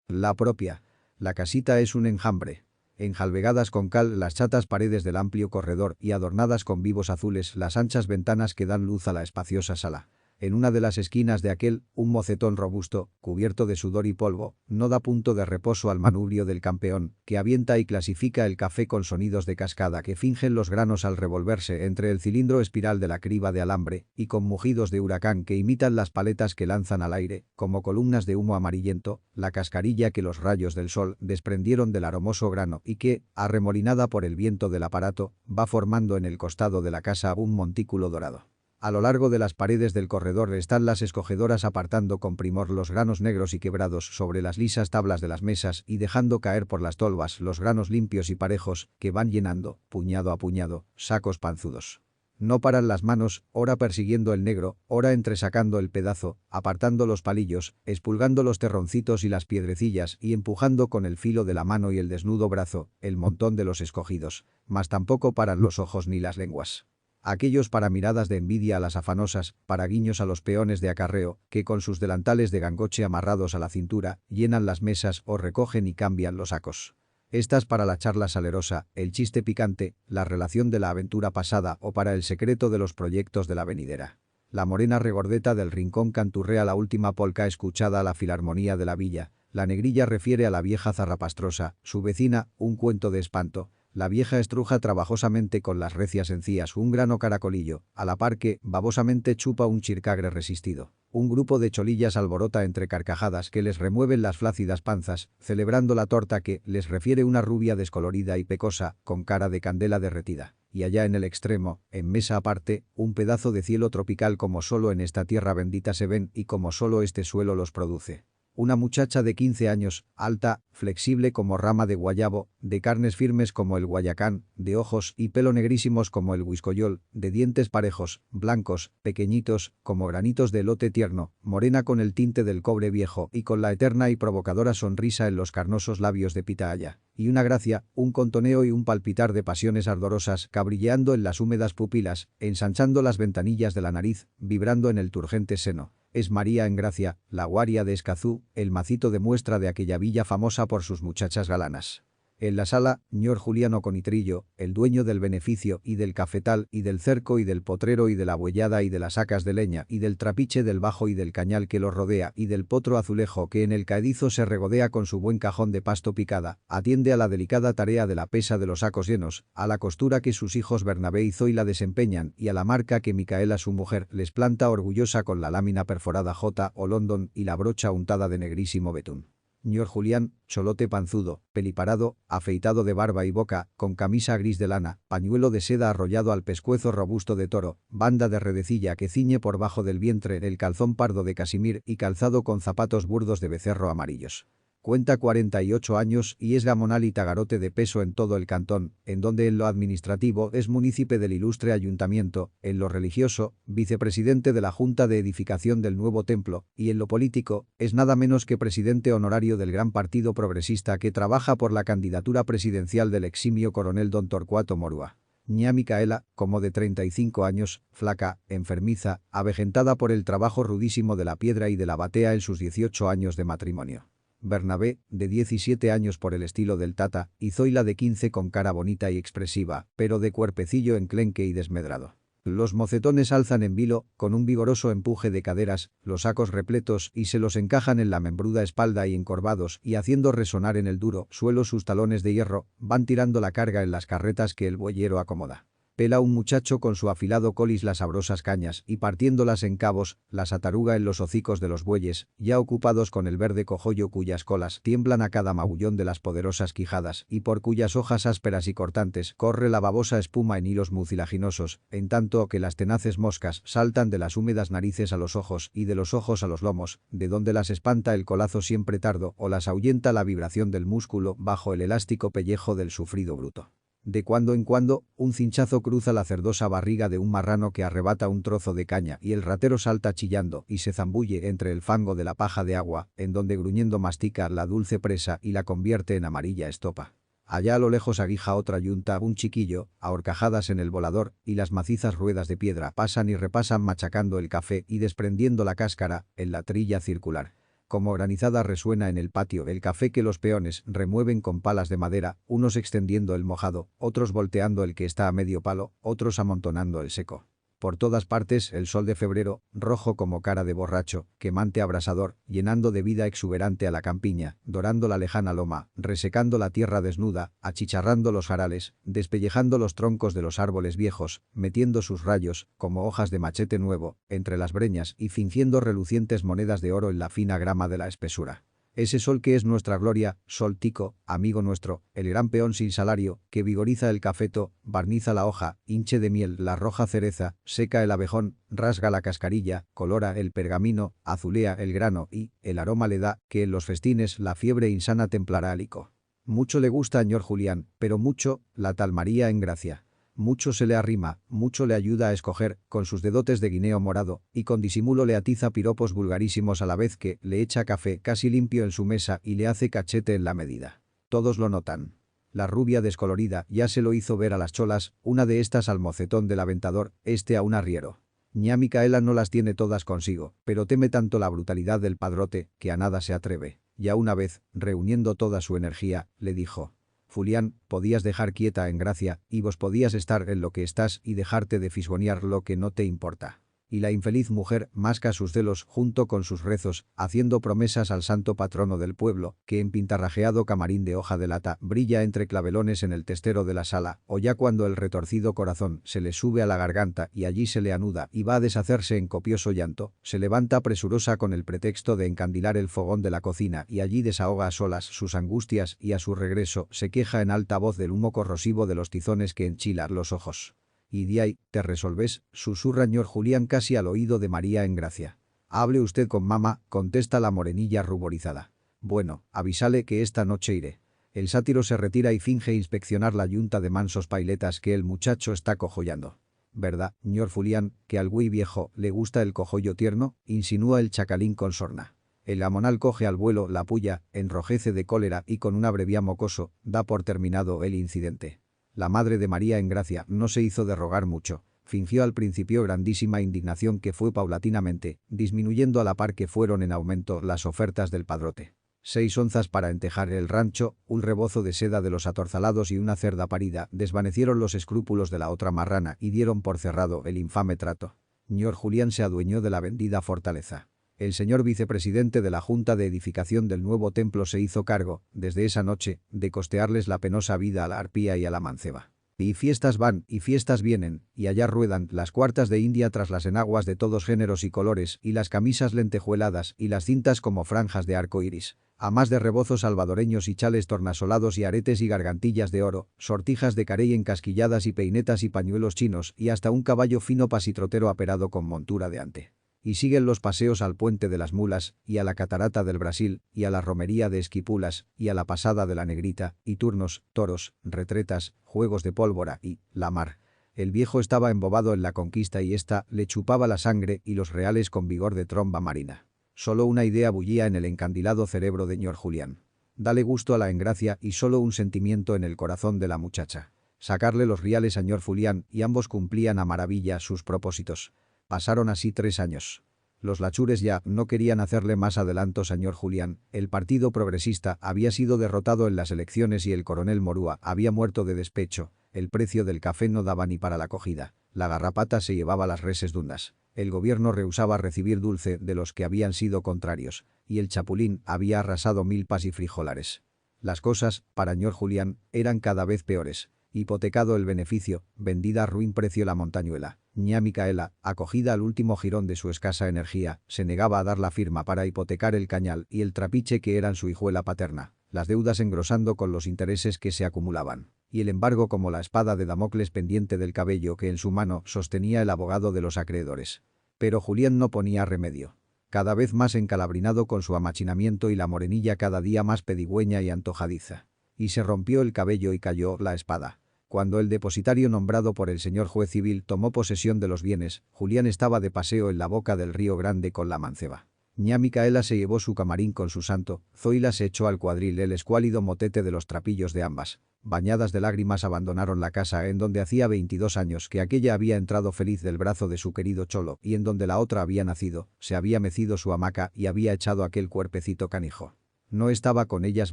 La propia. La casita es un enjambre. Enjalbegadas con cal las chatas paredes del amplio corredor y adornadas con vivos azules las anchas ventanas que dan luz a la espaciosa sala. En una de las esquinas de aquel, un mocetón robusto, cubierto de sudor y polvo, no da punto de reposo al manubrio del campeón, que avienta y clasifica el café con sonidos de cascada que fingen los granos al revolverse entre el cilindro espiral de la criba de alambre, y con mugidos de huracán que imitan las paletas que lanzan al aire, como columnas de humo amarillento, la cascarilla que los rayos del sol desprendieron del aromoso grano y que, arremolinada por el viento del aparato, va formando en el costado de la casa un montículo dorado. A lo largo de las paredes del corredor están las escogedoras apartando con primor los granos negros y quebrados sobre las lisas tablas de las mesas y dejando caer por las tolvas los granos limpios y parejos que van llenando, puñado a puñado, sacos panzudos. No paran las manos, ora persiguiendo el negro, ora entresacando el pedazo, apartando los palillos, expulgando los terroncitos y las piedrecillas y empujando con el filo de la mano y el desnudo brazo el montón de los escogidos, mas tampoco paran los ojos ni las lenguas. Aquellos para miradas de envidia a las afanosas, para guiños a los peones de acarreo, que con sus delantales de gangoche amarrados a la cintura, llenan las mesas o recogen y cambian los sacos. Estas para la charla salerosa, el chiste picante, la relación de la aventura pasada o para el secreto de los proyectos de la venidera. La morena regordeta del rincón canturrea la última polca escuchada a la filarmonía de la villa, la negrilla refiere a la vieja zarrapastrosa, su vecina, un cuento de espanto. La vieja estruja trabajosamente con las recias encías un grano caracolillo, a la par que, babosamente chupa un chircagre resistido. Un grupo de cholillas alborota entre carcajadas que les remueven las flácidas panzas, celebrando la torta que les refiere una rubia descolorida y pecosa, con cara de candela derretida. Y allá en el extremo, en mesa aparte, un pedazo de cielo tropical como solo en esta tierra bendita se ven y como solo este suelo los produce. Una muchacha de 15 años, alta, flexible como rama de guayabo, de carnes firmes como el guayacán, de ojos y pelo negrísimos como el huiscoyol, de dientes parejos, blancos, pequeñitos, como granitos de elote tierno, morena con el tinte del cobre viejo y con la eterna y provocadora sonrisa en los carnosos labios de pitahaya, y una gracia, un contoneo y un palpitar de pasiones ardorosas cabrilleando en las húmedas pupilas, ensanchando las ventanillas de la nariz, vibrando en el turgente seno. Es María Engracia, la guaria de Escazú, el macito de muestra de aquella villa famosa por sus muchachas galanas. En la sala, ñor Juliano Conitrillo, el dueño del beneficio y del cafetal y del cerco y del potrero y de la bueyada y de las sacas de leña y del trapiche del bajo y del cañal que lo rodea y del potro azulejo que en el caedizo se regodea con su buen cajón de pasto picada, atiende a la delicada tarea de la pesa de los sacos llenos, a la costura que sus hijos Bernabé y Zoila desempeñan y a la marca que Micaela su mujer les planta orgullosa con la lámina perforada J o London y la brocha untada de negrísimo betún. Ñor Julián, cholote panzudo, peliparado, afeitado de barba y boca, con camisa gris de lana, pañuelo de seda arrollado al pescuezo robusto de toro, banda de redecilla que ciñe por bajo del vientre el calzón pardo de casimir y calzado con zapatos burdos de becerro amarillos. Cuenta 48 años y es gamonal y tagarote de peso en todo el cantón, en donde en lo administrativo es munícipe del ilustre ayuntamiento, en lo religioso, vicepresidente de la Junta de Edificación del nuevo templo, y en lo político, es nada menos que presidente honorario del gran partido progresista que trabaja por la candidatura presidencial del eximio coronel don Torcuato Morúa. Ña Micaela, como de 35 años, flaca, enfermiza, avejentada por el trabajo rudísimo de la piedra y de la batea en sus 18 años de matrimonio. Bernabé, de 17 años por el estilo del Tata, y Zoila de 15 con cara bonita y expresiva, pero de cuerpecillo enclenque y desmedrado. Los mocetones alzan en vilo, con un vigoroso empuje de caderas, los sacos repletos y se los encajan en la membruda espalda y encorvados y haciendo resonar en el duro suelo sus talones de hierro, van tirando la carga en las carretas que el bueyero acomoda. Pela un muchacho con su afilado colis las sabrosas cañas y partiéndolas en cabos, las ataruga en los hocicos de los bueyes, ya ocupados con el verde cojollo cuyas colas tiemblan a cada magullón de las poderosas quijadas y por cuyas hojas ásperas y cortantes corre la babosa espuma en hilos mucilaginosos, en tanto que las tenaces moscas saltan de las húmedas narices a los ojos y de los ojos a los lomos, de donde las espanta el colazo siempre tardo o las ahuyenta la vibración del músculo bajo el elástico pellejo del sufrido bruto. De cuando en cuando, un cinchazo cruza la cerdosa barriga de un marrano que arrebata un trozo de caña y el ratero salta chillando y se zambulle entre el fango de la paja de agua, en donde gruñendo mastica la dulce presa y la convierte en amarilla estopa. Allá a lo lejos aguija otra yunta un chiquillo, a horcajadas en el volador, y las macizas ruedas de piedra pasan y repasan machacando el café y desprendiendo la cáscara, en la trilla circular. Como granizada resuena en el patio el café que los peones remueven con palas de madera, unos extendiendo el mojado, otros volteando el que está a medio palo, otros amontonando el seco. Por todas partes el sol de febrero, rojo como cara de borracho, quemante abrasador, llenando de vida exuberante a la campiña, dorando la lejana loma, resecando la tierra desnuda, achicharrando los jarales, despellejando los troncos de los árboles viejos, metiendo sus rayos, como hojas de machete nuevo, entre las breñas y fingiendo relucientes monedas de oro en la fina grama de la espesura. Ese sol que es nuestra gloria, sol tico, amigo nuestro, el gran peón sin salario, que vigoriza el cafeto, barniza la hoja, hinche de miel la roja cereza, seca el abejón, rasga la cascarilla, colora el pergamino, azulea el grano y, el aroma le da, que en los festines la fiebre insana templará al ico. Mucho le gusta a ñor Julián, pero mucho, la tal María en gracia. Mucho se le arrima, mucho le ayuda a escoger, con sus dedotes de guineo morado, y con disimulo le atiza piropos vulgarísimos a la vez que le echa café casi limpio en su mesa y le hace cachete en la medida. Todos lo notan. La rubia descolorida ya se lo hizo ver a las cholas, una de estas al mocetón del aventador, a un arriero. Ña Micaela no las tiene todas consigo, pero teme tanto la brutalidad del padrote, que a nada se atreve. Ya una vez, reuniendo toda su energía, le dijo: Julián, podías dejar quieta a Engracia, y vos podías estar en lo que estás y dejarte de fisgonear lo que no te importa. Y la infeliz mujer masca sus celos junto con sus rezos, haciendo promesas al santo patrono del pueblo, que en pintarrajeado camarín de hoja de lata brilla entre clavelones en el testero de la sala, o ya cuando el retorcido corazón se le sube a la garganta y allí se le anuda y va a deshacerse en copioso llanto, se levanta presurosa con el pretexto de encandilar el fogón de la cocina y allí desahoga a solas sus angustias y a su regreso se queja en alta voz del humo corrosivo de los tizones que enchilan los ojos. Y de ahí, te resolves, susurra ñor Julián casi al oído de María en gracia. Hable usted con mamá, contesta la morenilla ruborizada. Bueno, avísale que esta noche iré. El sátiro se retira y finge inspeccionar la yunta de mansos pailetas que el muchacho está cojollando. ¿Verdad, ñor Julián, que al güey viejo le gusta el cojollo tierno? Insinúa el chacalín con sorna. El gamonal coge al vuelo la puya, enrojece de cólera y con un abreviá mocoso, da por terminado el incidente. La madre de María en gracia no se hizo de rogar mucho. Fingió al principio grandísima indignación que fue paulatinamente, disminuyendo a la par que fueron en aumento las ofertas del padrote. 6 onzas para entejar el rancho, un rebozo de seda de los atorzalados y una cerda parida desvanecieron los escrúpulos de la otra marrana y dieron por cerrado el infame trato. Ñor Julián se adueñó de la vendida fortaleza. El señor vicepresidente de la Junta de Edificación del nuevo templo se hizo cargo, desde esa noche, de costearles la penosa vida a la arpía y a la manceba. Y fiestas van y fiestas vienen, y allá ruedan las cuartas de India tras las enaguas de todos géneros y colores y las camisas lentejueladas y las cintas como franjas de arco iris. A más de rebozos salvadoreños y chales tornasolados y aretes y gargantillas de oro, sortijas de carey encasquilladas y peinetas y pañuelos chinos y hasta un caballo fino pasitrotero aperado con montura de ante. Y siguen los paseos al puente de las mulas, y a la catarata del Brasil, y a la romería de Esquipulas, y a la pasada de la Negrita, y turnos, toros, retretas, juegos de pólvora y la mar. El viejo estaba embobado en la conquista y ésta le chupaba la sangre y los reales con vigor de tromba marina. Solo una idea bullía en el encandilado cerebro de ñor Julián. Dale gusto a la engracia y solo un sentimiento en el corazón de la muchacha. Sacarle los reales a ñor Julián y ambos cumplían a maravilla sus propósitos. Pasaron así 3 años. Los lachures ya no querían hacerle más adelantos a ñor Julián. El partido progresista había sido derrotado en las elecciones y el coronel Morúa había muerto de despecho. El precio del café no daba ni para la cogida. La garrapata se llevaba las reses dundas. El gobierno rehusaba recibir dulce de los que habían sido contrarios. Y el chapulín había arrasado milpas y frijolares. Las cosas, para ñor Julián, eran cada vez peores. Hipotecado el beneficio, vendida a ruin precio la montañuela. Ña Micaela, acogida al último jirón de su escasa energía, se negaba a dar la firma para hipotecar el cañal y el trapiche que eran su hijuela paterna, las deudas engrosando con los intereses que se acumulaban, y el embargo como la espada de Damocles pendiente del cabello que en su mano sostenía el abogado de los acreedores. Pero Julián no ponía remedio. Cada vez más encalabrinado con su amachinamiento y la morenilla cada día más pedigüeña y antojadiza. Y se rompió el cabello y cayó la espada. Cuando el depositario nombrado por el señor juez civil tomó posesión de los bienes, Julián estaba de paseo en la boca del río Grande con la manceba. Ña Micaela se llevó su camarín con su santo, Zoila se echó al cuadril el escuálido motete de los trapillos de ambas. Bañadas de lágrimas abandonaron la casa en donde hacía 22 años que aquella había entrado feliz del brazo de su querido cholo y en donde la otra había nacido, se había mecido su hamaca y había echado aquel cuerpecito canijo. No estaba con ellas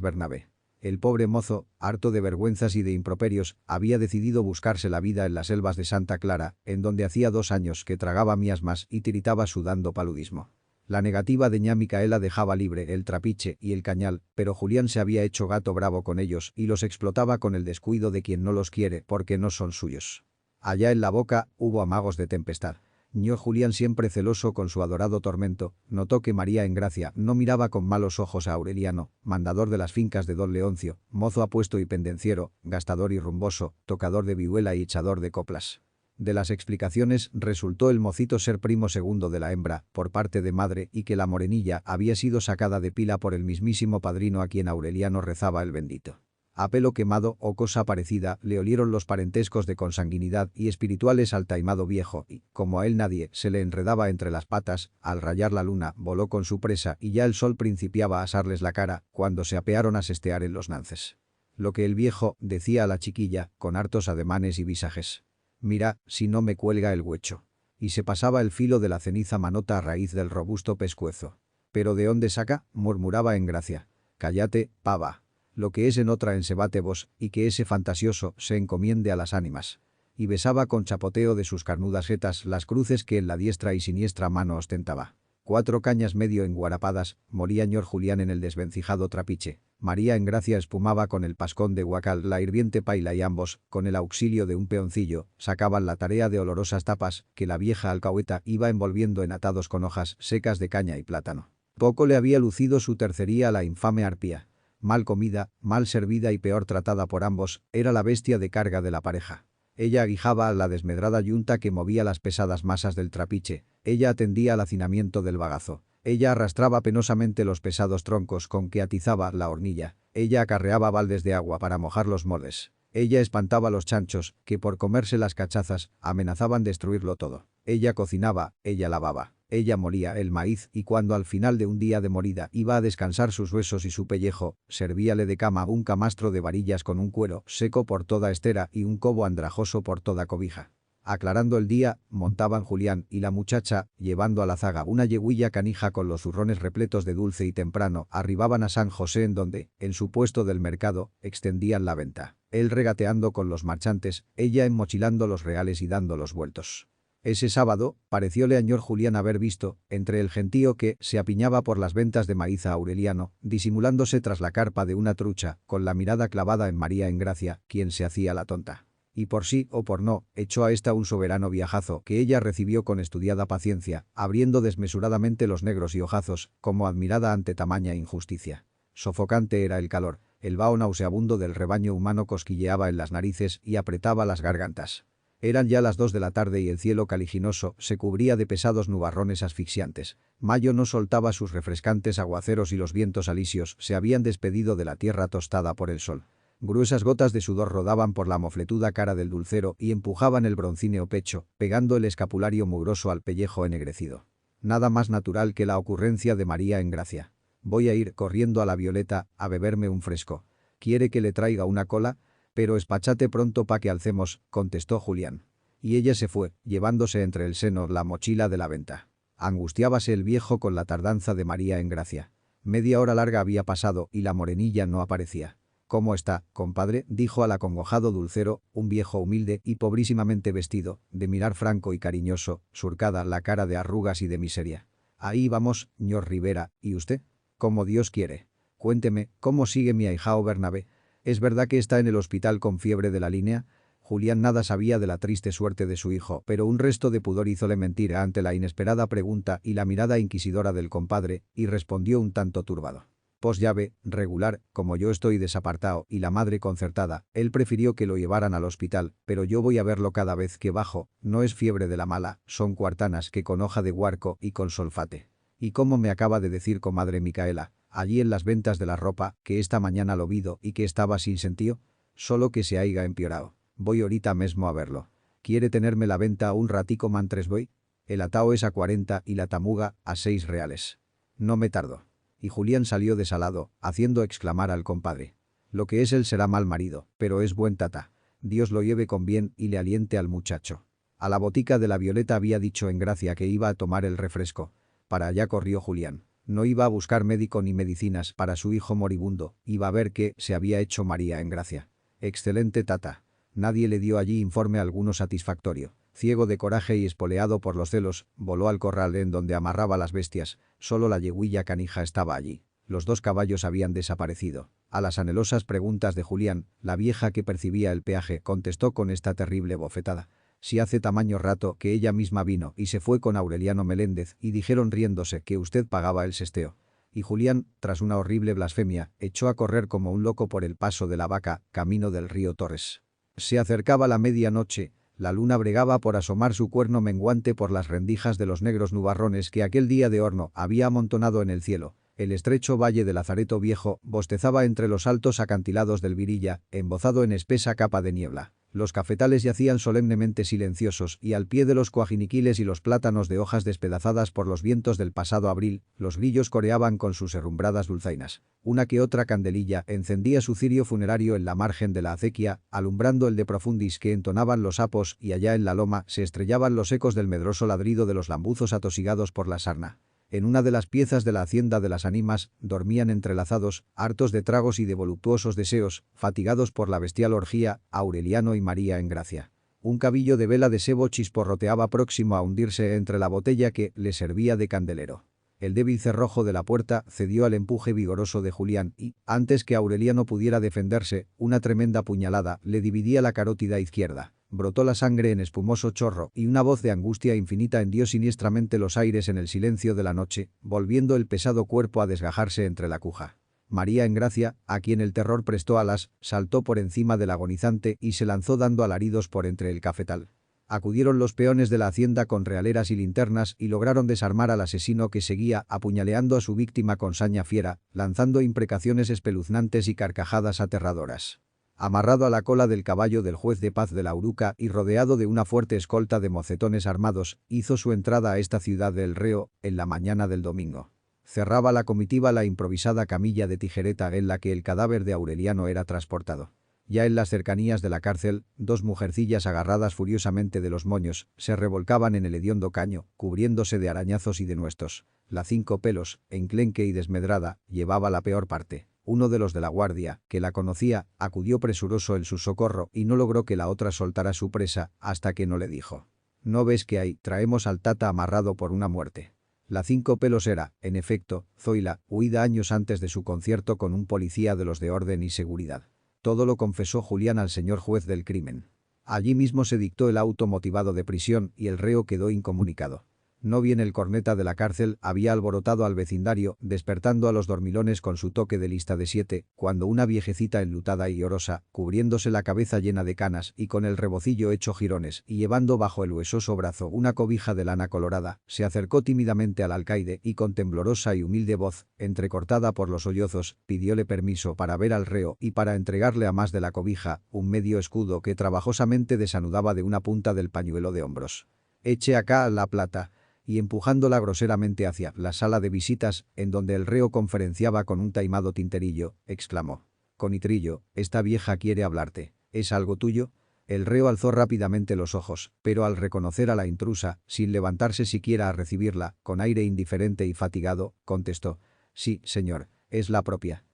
Bernabé. El pobre mozo, harto de vergüenzas y de improperios, había decidido buscarse la vida en las selvas de Santa Clara, en donde hacía 2 años que tragaba miasmas y tiritaba sudando paludismo. La negativa de ña Micaela dejaba libre el trapiche y el cañal, pero Julián se había hecho gato bravo con ellos y los explotaba con el descuido de quien no los quiere porque no son suyos. Allá en la boca hubo amagos de tempestad. Ñor Julián, siempre celoso con su adorado tormento, notó que María Engracia no miraba con malos ojos a Aureliano, mandador de las fincas de don Leoncio, mozo apuesto y pendenciero, gastador y rumboso, tocador de vihuela y echador de coplas. De las explicaciones resultó el mocito ser primo segundo de la hembra, por parte de madre, y que la morenilla había sido sacada de pila por el mismísimo padrino a quien Aureliano rezaba el bendito. A pelo quemado o cosa parecida le olieron los parentescos de consanguinidad y espirituales al taimado viejo y, como a él nadie se le enredaba entre las patas, al rayar la luna voló con su presa y ya el sol principiaba a asarles la cara cuando se apearon a sestear en los nances. Lo que el viejo decía a la chiquilla, con hartos ademanes y visajes. «Mira, si no me cuelga el huecho». Y se pasaba el filo de la ceniza manota a raíz del robusto pescuezo. «¿Pero de dónde saca?», murmuraba Engracia. «Cállate, pava. Lo que es en otra ensebate vos, y que ese fantasioso se encomiende a las ánimas». Y besaba con chapoteo de sus carnudas jetas las cruces que en la diestra y siniestra mano ostentaba. 4 cañas medio enguarapadas, moría ñor Julián en el desvencijado trapiche. María Engracia espumaba con el pascón de guacal la hirviente paila y ambos, con el auxilio de un peoncillo, sacaban la tarea de olorosas tapas que la vieja alcahueta iba envolviendo en atados con hojas secas de caña y plátano. Poco le había lucido su tercería a la infame arpía. Mal comida, mal servida y peor tratada por ambos, era la bestia de carga de la pareja. Ella aguijaba a la desmedrada yunta que movía las pesadas masas del trapiche, ella atendía al hacinamiento del bagazo, ella arrastraba penosamente los pesados troncos con que atizaba la hornilla, ella acarreaba baldes de agua para mojar los moles, ella espantaba los chanchos, que por comerse las cachazas amenazaban destruirlo todo, ella cocinaba, ella lavaba. Ella molía el maíz y cuando al final de un día de morida iba a descansar sus huesos y su pellejo, servíale de cama un camastro de varillas con un cuero seco por toda estera y un cobo andrajoso por toda cobija. Aclarando el día, montaban Julián y la muchacha, llevando a la zaga una yeguilla canija con los zurrones repletos de dulce y temprano, arribaban a San José en donde, en su puesto del mercado, extendían la venta. Él regateando con los marchantes, ella enmochilando los reales y dando los vueltos. Ese sábado, parecióle a ñor Julián haber visto, entre el gentío que se apiñaba por las ventas de maíz a Aureliano, disimulándose tras la carpa de una trucha, con la mirada clavada en María Engracia, quien se hacía la tonta. Y por sí o por no, echó a esta un soberano viajazo que ella recibió con estudiada paciencia, abriendo desmesuradamente los negros y ojazos, como admirada ante tamaña injusticia. Sofocante era el calor, el vaho nauseabundo del rebaño humano cosquilleaba en las narices y apretaba las gargantas. Eran ya las 2 de la tarde y el cielo caliginoso se cubría de pesados nubarrones asfixiantes. Mayo no soltaba sus refrescantes aguaceros y los vientos alisios se habían despedido de la tierra tostada por el sol. Gruesas gotas de sudor rodaban por la mofletuda cara del dulcero y empujaban el broncíneo pecho, pegando el escapulario mugroso al pellejo ennegrecido. Nada más natural que la ocurrencia de María Engracia. «Voy a ir corriendo a la Violeta a beberme un fresco. ¿Quiere que le traiga una cola? Pero espachate pronto pa' que alcemos», contestó Julián. Y ella se fue, llevándose entre el seno la mochila de la venta. Angustiábase el viejo con la tardanza de María Engracia. Media hora larga había pasado y la morenilla no aparecía. «¿Cómo está, compadre?», dijo al acongojado dulcero, un viejo humilde y pobrísimamente vestido, de mirar franco y cariñoso, surcada la cara de arrugas y de miseria. «Ahí vamos, ñor Rivera, ¿y usted?». «Como Dios quiere. Cuénteme, ¿cómo sigue mi ahijao Bernabé? ¿Es verdad que está en el hospital con fiebre de la línea?». Julián nada sabía de la triste suerte de su hijo, pero un resto de pudor hízole mentir ante la inesperada pregunta y la mirada inquisidora del compadre, y respondió un tanto turbado. «Pues ya ve, regular, como yo estoy desapartao y la madre concertada, él prefirió que lo llevaran al hospital, pero yo voy a verlo cada vez que bajo, no es fiebre de la mala, son cuartanas que con hoja de guarco y con solfate. Y como me acaba de decir comadre Micaela, allí en las ventas de la ropa, que esta mañana lo vido y que estaba sin sentío, solo que se haiga empeorao. Voy ahorita mesmo a verlo. ¿Quiere tenerme la venta un ratico mantres voy? El atao es a 40 y la tamuga a 6 reales». No me tardo. Y Julián salió desalado, haciendo exclamar al compadre. Lo que es él será mal marido, pero es buen tata. Dios lo lleve con bien y le aliente al muchacho. A la botica de la Violeta había dicho Engracia que iba a tomar el refresco. Para allá corrió Julián. No iba a buscar médico ni medicinas para su hijo moribundo, iba a ver qué se había hecho María Engracia. Excelente tata. Nadie le dio allí informe alguno satisfactorio. Ciego de coraje y espoleado por los celos, voló al corral en donde amarraba las bestias. Solo la yeguilla Canija estaba allí. Los 2 caballos habían desaparecido. A las anhelosas preguntas de Julián, la vieja que percibía el peaje contestó con esta terrible bofetada. Si hace tamaño rato que ella misma vino y se fue con Aureliano Meléndez y dijeron riéndose que usted pagaba el sesteo. Y Julián, tras una horrible blasfemia, echó a correr como un loco por el paso de la Vaca, camino del río Torres. Se acercaba la medianoche, la luna bregaba por asomar su cuerno menguante por las rendijas de los negros nubarrones que aquel día de horno había amontonado en el cielo. El estrecho valle de Lazareto Viejo bostezaba entre los altos acantilados del Virilla, embozado en espesa capa de niebla. Los cafetales yacían solemnemente silenciosos y al pie de los coajiniquiles y los plátanos de hojas despedazadas por los vientos del pasado abril, los grillos coreaban con sus herrumbradas dulzainas. Una que otra candelilla encendía su cirio funerario en la margen de la acequia, alumbrando el de profundis que entonaban los sapos y allá en la loma se estrellaban los ecos del medroso ladrido de los lambuzos atosigados por la sarna. En una de las piezas de la hacienda de las ánimas, dormían entrelazados, hartos de tragos y de voluptuosos deseos, fatigados por la bestial orgía, Aureliano y María Engracia. Un cabillo de vela de sebo chisporroteaba próximo a hundirse entre la botella que le servía de candelero. El débil cerrojo de la puerta cedió al empuje vigoroso de Julián y, antes que Aureliano pudiera defenderse, una tremenda puñalada le dividía la carótida izquierda. Brotó la sangre en espumoso chorro y una voz de angustia infinita hendió siniestramente los aires en el silencio de la noche, volviendo el pesado cuerpo a desgajarse entre la cuja. María Engracia, a quien el terror prestó alas, saltó por encima del agonizante y se lanzó dando alaridos por entre el cafetal. Acudieron los peones de la hacienda con realeras y linternas y lograron desarmar al asesino que seguía apuñaleando a su víctima con saña fiera, lanzando imprecaciones espeluznantes y carcajadas aterradoras. Amarrado a la cola del caballo del juez de paz de la Uruca y rodeado de una fuerte escolta de mocetones armados, hizo su entrada a esta ciudad del reo en la mañana del domingo. Cerraba la comitiva la improvisada camilla de tijereta en la que el cadáver de Aureliano era transportado. Ya en las cercanías de la cárcel, 2 mujercillas agarradas furiosamente de los moños se revolcaban en el hediondo caño, cubriéndose de arañazos y denuestos. La 5 pelos, enclenque y desmedrada, llevaba la peor parte. Uno de los de la guardia, que la conocía, acudió presuroso en su socorro y no logró que la otra soltara su presa hasta que no le dijo. «¿No ves que hay? Traemos al tata amarrado por una muerte». La 5 pelos era, en efecto, Zoila, huida años antes de su concierto con un policía de los de orden y seguridad. Todo lo confesó Julián al señor juez del crimen. Allí mismo se dictó el auto motivado de prisión y el reo quedó incomunicado. No bien el corneta de la cárcel había alborotado al vecindario, despertando a los dormilones con su toque de lista de 7, cuando una viejecita enlutada y llorosa, cubriéndose la cabeza llena de canas y con el rebocillo hecho jirones y llevando bajo el huesoso brazo una cobija de lana colorada, se acercó tímidamente al alcaide y con temblorosa y humilde voz, entrecortada por los sollozos, pidióle permiso para ver al reo y para entregarle a más de la cobija un medio escudo que trabajosamente desanudaba de una punta del pañuelo de hombros. «Eche acá la plata», y empujándola groseramente hacia la sala de visitas, en donde el reo conferenciaba con un taimado tinterillo, exclamó. «Conitrillo, esta vieja quiere hablarte. ¿Es algo tuyo?» El reo alzó rápidamente los ojos, pero al reconocer a la intrusa, sin levantarse siquiera a recibirla, con aire indiferente y fatigado, contestó. «Sí, señor, es la propia».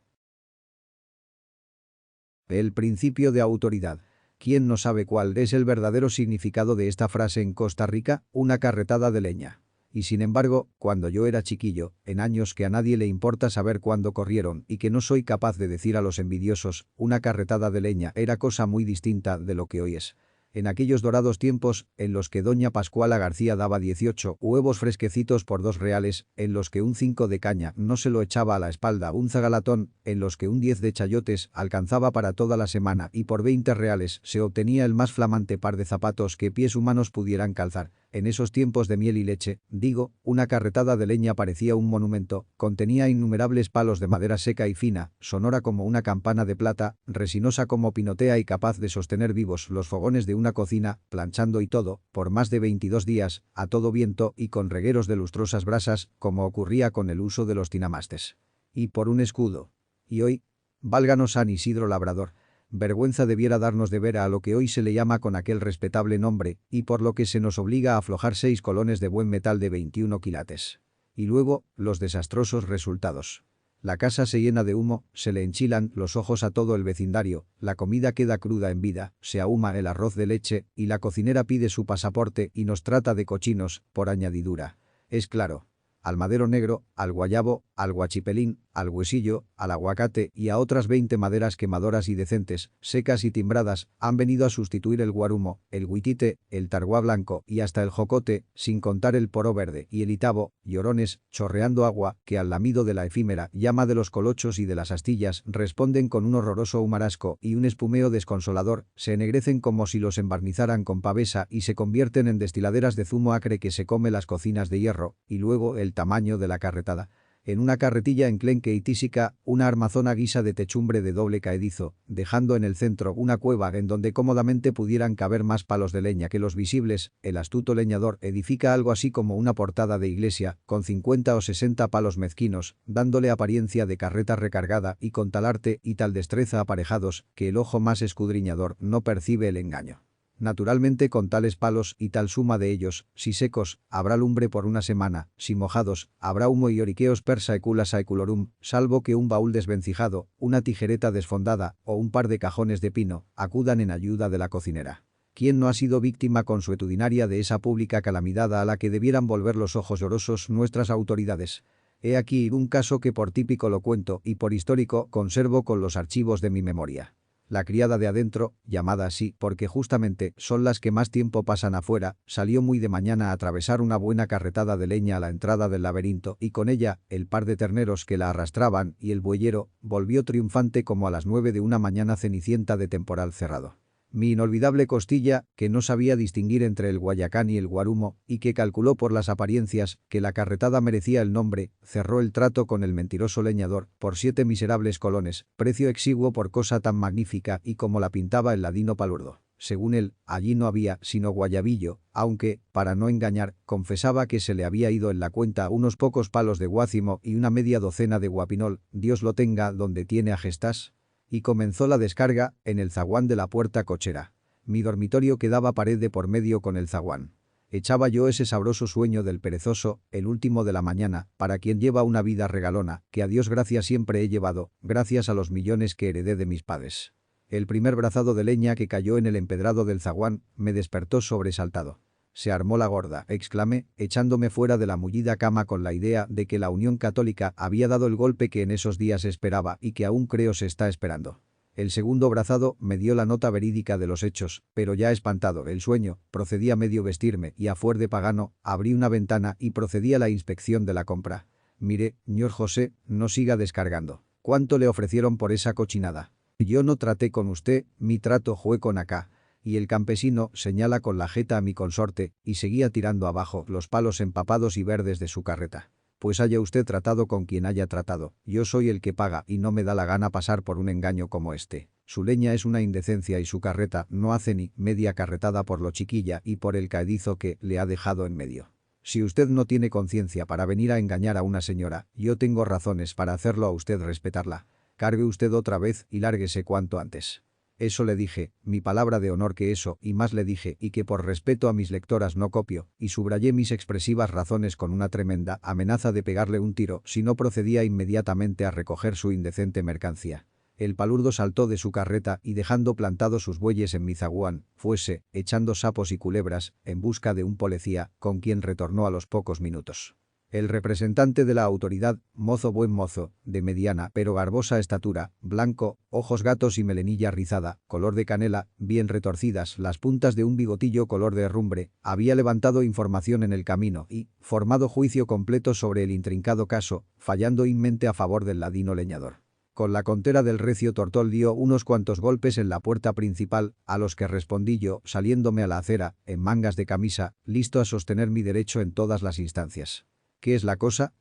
El principio de autoridad. ¿Quién no sabe cuál es el verdadero significado de esta frase en Costa Rica? Una carretada de leña. Y sin embargo, cuando yo era chiquillo, en años que a nadie le importa saber cuándo corrieron y que no soy capaz de decir a los envidiosos, una carretada de leña era cosa muy distinta de lo que hoy es. En aquellos dorados tiempos, en los que doña Pascuala García daba 18 huevos fresquecitos por 2 reales, en los que un 5 de caña no se lo echaba a la espalda un zagalatón, en los que un 10 de chayotes alcanzaba para toda la semana y por 20 reales se obtenía el más flamante par de zapatos que pies humanos pudieran calzar. En esos tiempos de miel y leche, digo, una carretada de leña parecía un monumento, contenía innumerables palos de madera seca y fina, sonora como una campana de plata, resinosa como pinotea y capaz de sostener vivos los fogones de una cocina, planchando y todo, por más de 22 días, a todo viento y con regueros de lustrosas brasas, como ocurría con el uso de los tinamastes. Y por un escudo. Y hoy, válganos San Isidro Labrador. Vergüenza debiera darnos de ver a lo que hoy se le llama con aquel respetable nombre, y por lo que se nos obliga a aflojar 6 colones de buen metal de 21 quilates. Y luego, los desastrosos resultados. La casa se llena de humo, se le enchilan los ojos a todo el vecindario, la comida queda cruda en vida, se ahuma el arroz de leche, y la cocinera pide su pasaporte y nos trata de cochinos, por añadidura. Es claro. Al madero negro, al guayabo, al guachipelín, al huesillo, al aguacate y a otras 20 maderas quemadoras y decentes, secas y timbradas, han venido a sustituir el guarumo, el huitite, el targuá blanco y hasta el jocote, sin contar el poro verde y el itabo, llorones, chorreando agua, que al lamido de la efímera llama de los colochos y de las astillas responden con un horroroso humarasco y un espumeo desconsolador, se ennegrecen como si los embarnizaran con pavesa y se convierten en destiladeras de zumo acre que se come las cocinas de hierro, y luego el tamaño de la carretada. En una carretilla enclenque y tísica, una armazona guisa de techumbre de doble caedizo, dejando en el centro una cueva en donde cómodamente pudieran caber más palos de leña que los visibles, el astuto leñador edifica algo así como una portada de iglesia, con 50 o 60 palos mezquinos, dándole apariencia de carreta recargada y con tal arte y tal destreza aparejados, que el ojo más escudriñador no percibe el engaño. Naturalmente con tales palos y tal suma de ellos, si secos, habrá lumbre por una semana, si mojados, habrá humo y oriqueos per saecula saeculorum, salvo que un baúl desvencijado, una tijereta desfondada o un par de cajones de pino acudan en ayuda de la cocinera. ¿Quién no ha sido víctima consuetudinaria de esa pública calamidad a la que debieran volver los ojos llorosos nuestras autoridades? He aquí un caso que por típico lo cuento y por histórico conservo con los archivos de mi memoria. La criada de adentro, llamada así porque justamente son las que más tiempo pasan afuera, salió muy de mañana a atravesar una buena carretada de leña a la entrada del laberinto y con ella, el par de terneros que la arrastraban y el bueyero, volvió triunfante como a las 9 de una mañana cenicienta de temporal cerrado. Mi inolvidable costilla, que no sabía distinguir entre el guayacán y el guarumo, y que calculó por las apariencias que la carretada merecía el nombre, cerró el trato con el mentiroso leñador por 7 miserables colones, precio exiguo por cosa tan magnífica y como la pintaba el ladino palurdo. Según él, allí no había sino guayabillo, aunque, para no engañar, confesaba que se le había ido en la cuenta unos pocos palos de guácimo y una media docena de guapinol, Dios lo tenga donde tiene a gestás. Y comenzó la descarga en el zaguán de la puerta cochera. Mi dormitorio quedaba pared de por medio con el zaguán. Echaba yo ese sabroso sueño del perezoso, el último de la mañana, para quien lleva una vida regalona, que a Dios gracias siempre he llevado, gracias a los millones que heredé de mis padres. El primer brazado de leña que cayó en el empedrado del zaguán me despertó sobresaltado. Se armó la gorda, exclamé, echándome fuera de la mullida cama con la idea de que la Unión Católica había dado el golpe que en esos días esperaba y que aún creo se está esperando. El segundo brazado me dio la nota verídica de los hechos, pero ya espantado el sueño, procedí a medio vestirme y a fuer de pagano, abrí una ventana y procedí a la inspección de la compra. Mire, ñor José, no siga descargando. ¿Cuánto le ofrecieron por esa cochinada? Yo no traté con usted, mi trato fue con acá. Y el campesino señala con la jeta a mi consorte y seguía tirando abajo los palos empapados y verdes de su carreta. Pues haya usted tratado con quien haya tratado, yo soy el que paga y no me da la gana pasar por un engaño como este. Su leña es una indecencia y su carreta no hace ni media carretada por lo chiquilla y por el caedizo que le ha dejado en medio. Si usted no tiene conciencia para venir a engañar a una señora, yo tengo razones para hacerlo a usted respetarla. Cargue usted otra vez y lárguese cuanto antes. Eso le dije, mi palabra de honor que eso, y más le dije, y que por respeto a mis lectoras no copio, y subrayé mis expresivas razones con una tremenda amenaza de pegarle un tiro si no procedía inmediatamente a recoger su indecente mercancía. El palurdo saltó de su carreta y dejando plantados sus bueyes en mi zaguán, fuese, echando sapos y culebras, en busca de un policía, con quien retornó a los pocos minutos. El representante de la autoridad, mozo buen mozo, de mediana pero garbosa estatura, blanco, ojos gatos y melenilla rizada, color de canela, bien retorcidas las puntas de un bigotillo color de herrumbre, había levantado información en el camino y, formado juicio completo sobre el intrincado caso, fallando inmente a favor del ladino leñador. Con la contera del recio tortol dio unos cuantos golpes en la puerta principal, a los que respondí yo, saliéndome a la acera, en mangas de camisa, listo a sostener mi derecho en todas las instancias. ¿Qué es la cosa?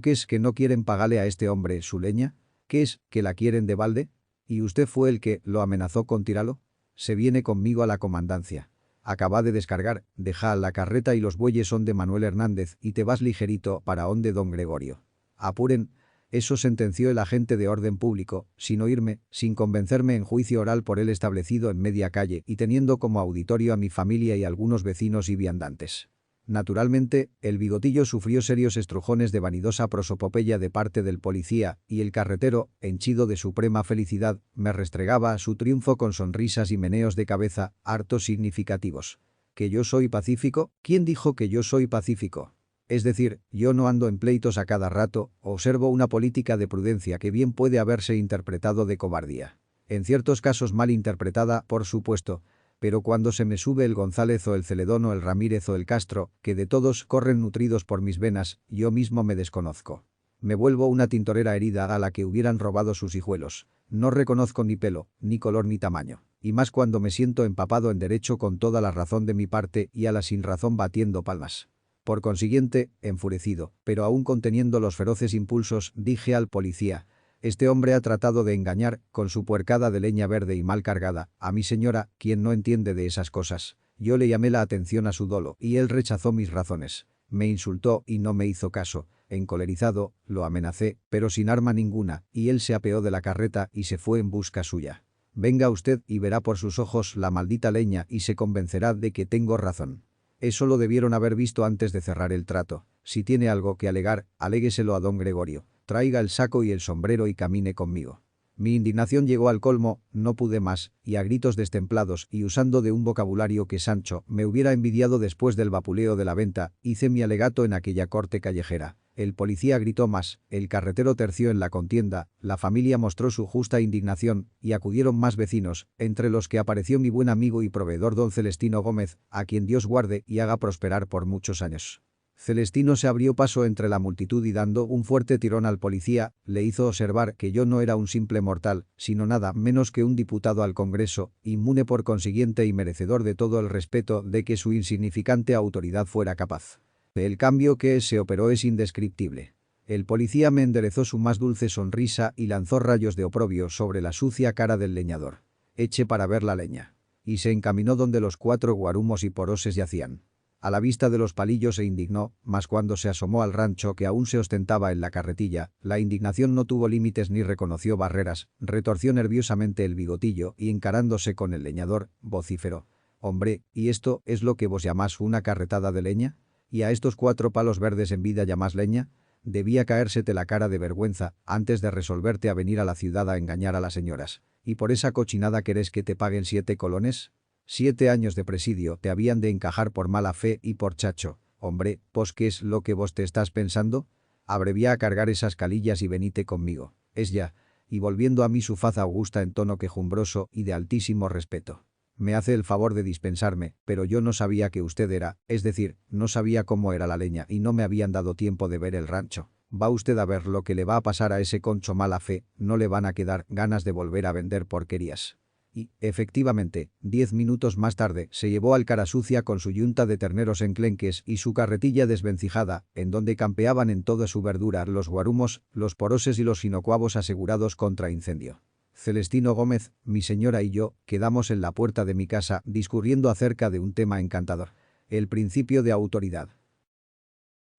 ¿Qué es que no quieren pagarle a este hombre su leña? ¿Qué es, que la quieren de balde? ¿Y usted fue el que lo amenazó con tirarlo? Se viene conmigo a la comandancia. Acaba de descargar, deja la carreta y los bueyes son de Manuel Hernández y te vas ligerito para onde don Gregorio. Apuren. Eso sentenció el agente de orden público, sin oírme, sin convencerme en juicio oral por él establecido en media calle y teniendo como auditorio a mi familia y algunos vecinos y viandantes. Naturalmente, el bigotillo sufrió serios estrujones de vanidosa prosopopeya de parte del policía, y el carretero, henchido de suprema felicidad, me restregaba a su triunfo con sonrisas y meneos de cabeza, harto significativos. ¿Que yo soy pacífico? ¿Quién dijo que yo soy pacífico? Es decir, yo no ando en pleitos a cada rato, observo una política de prudencia que bien puede haberse interpretado de cobardía. En ciertos casos mal interpretada, por supuesto, pero cuando se me sube el González o el Celedón o el Ramírez o el Castro, que de todos corren nutridos por mis venas, yo mismo me desconozco. Me vuelvo una tintorera herida a la que hubieran robado sus hijuelos. No reconozco ni pelo, ni color ni tamaño. Y más cuando me siento empapado en derecho con toda la razón de mi parte y a la sinrazón batiendo palmas. Por consiguiente, enfurecido, pero aún conteniendo los feroces impulsos, dije al policía: «Este hombre ha tratado de engañar, con su puercada de leña verde y mal cargada, a mi señora, quien no entiende de esas cosas». Yo le llamé la atención a su dolo y él rechazó mis razones. Me insultó y no me hizo caso. Encolerizado, lo amenacé, pero sin arma ninguna, y él se apeó de la carreta y se fue en busca suya. Venga usted y verá por sus ojos la maldita leña y se convencerá de que tengo razón. Eso lo debieron haber visto antes de cerrar el trato. Si tiene algo que alegar, alégueselo a don Gregorio. Traiga el saco y el sombrero y camine conmigo. Mi indignación llegó al colmo, no pude más, y a gritos destemplados y usando de un vocabulario que Sancho me hubiera envidiado después del vapuleo de la venta, hice mi alegato en aquella corte callejera. El policía gritó más, el carretero terció en la contienda, la familia mostró su justa indignación y acudieron más vecinos, entre los que apareció mi buen amigo y proveedor don Celestino Gómez, a quien Dios guarde y haga prosperar por muchos años. Celestino se abrió paso entre la multitud y dando un fuerte tirón al policía, le hizo observar que yo no era un simple mortal, sino nada menos que un diputado al Congreso, inmune por consiguiente y merecedor de todo el respeto de que su insignificante autoridad fuera capaz. El cambio que se operó es indescriptible. El policía me enderezó su más dulce sonrisa y lanzó rayos de oprobio sobre la sucia cara del leñador. Eche para ver la leña. Y se encaminó donde los 4 guarumos y poroses yacían. A la vista de los palillos se indignó, mas cuando se asomó al rancho que aún se ostentaba en la carretilla, la indignación no tuvo límites ni reconoció barreras, retorció nerviosamente el bigotillo y encarándose con el leñador, vociferó: «Hombre, ¿y esto es lo que vos llamás una carretada de leña? ¿Y a estos 4 palos verdes en vida llamás leña? Debía caérsete la cara de vergüenza antes de resolverte a venir a la ciudad a engañar a las señoras. ¿Y por esa cochinada querés que te paguen 7 colones? 7 años de presidio te habían de encajar por mala fe y por chacho. Hombre, pues ¿qué es lo que vos te estás pensando? Abrevia a cargar esas calillas y venite conmigo. Es ya». Y volviendo a mí su faz augusta en tono quejumbroso y de altísimo respeto: «Me hace el favor de dispensarme, pero yo no sabía que usted era, es decir, no sabía cómo era la leña y no me habían dado tiempo de ver el rancho. Va usted a ver lo que le va a pasar a ese concho mala fe, no le van a quedar ganas de volver a vender porquerías». Y, efectivamente, 10 minutos más tarde, se llevó al cara sucia con su yunta de terneros enclenques y su carretilla desvencijada, en donde campeaban en toda su verdura los guarumos, los poroses y los inocuavos asegurados contra incendio. Celestino Gómez, mi señora y yo, quedamos en la puerta de mi casa discurriendo acerca de un tema encantador: el principio de autoridad.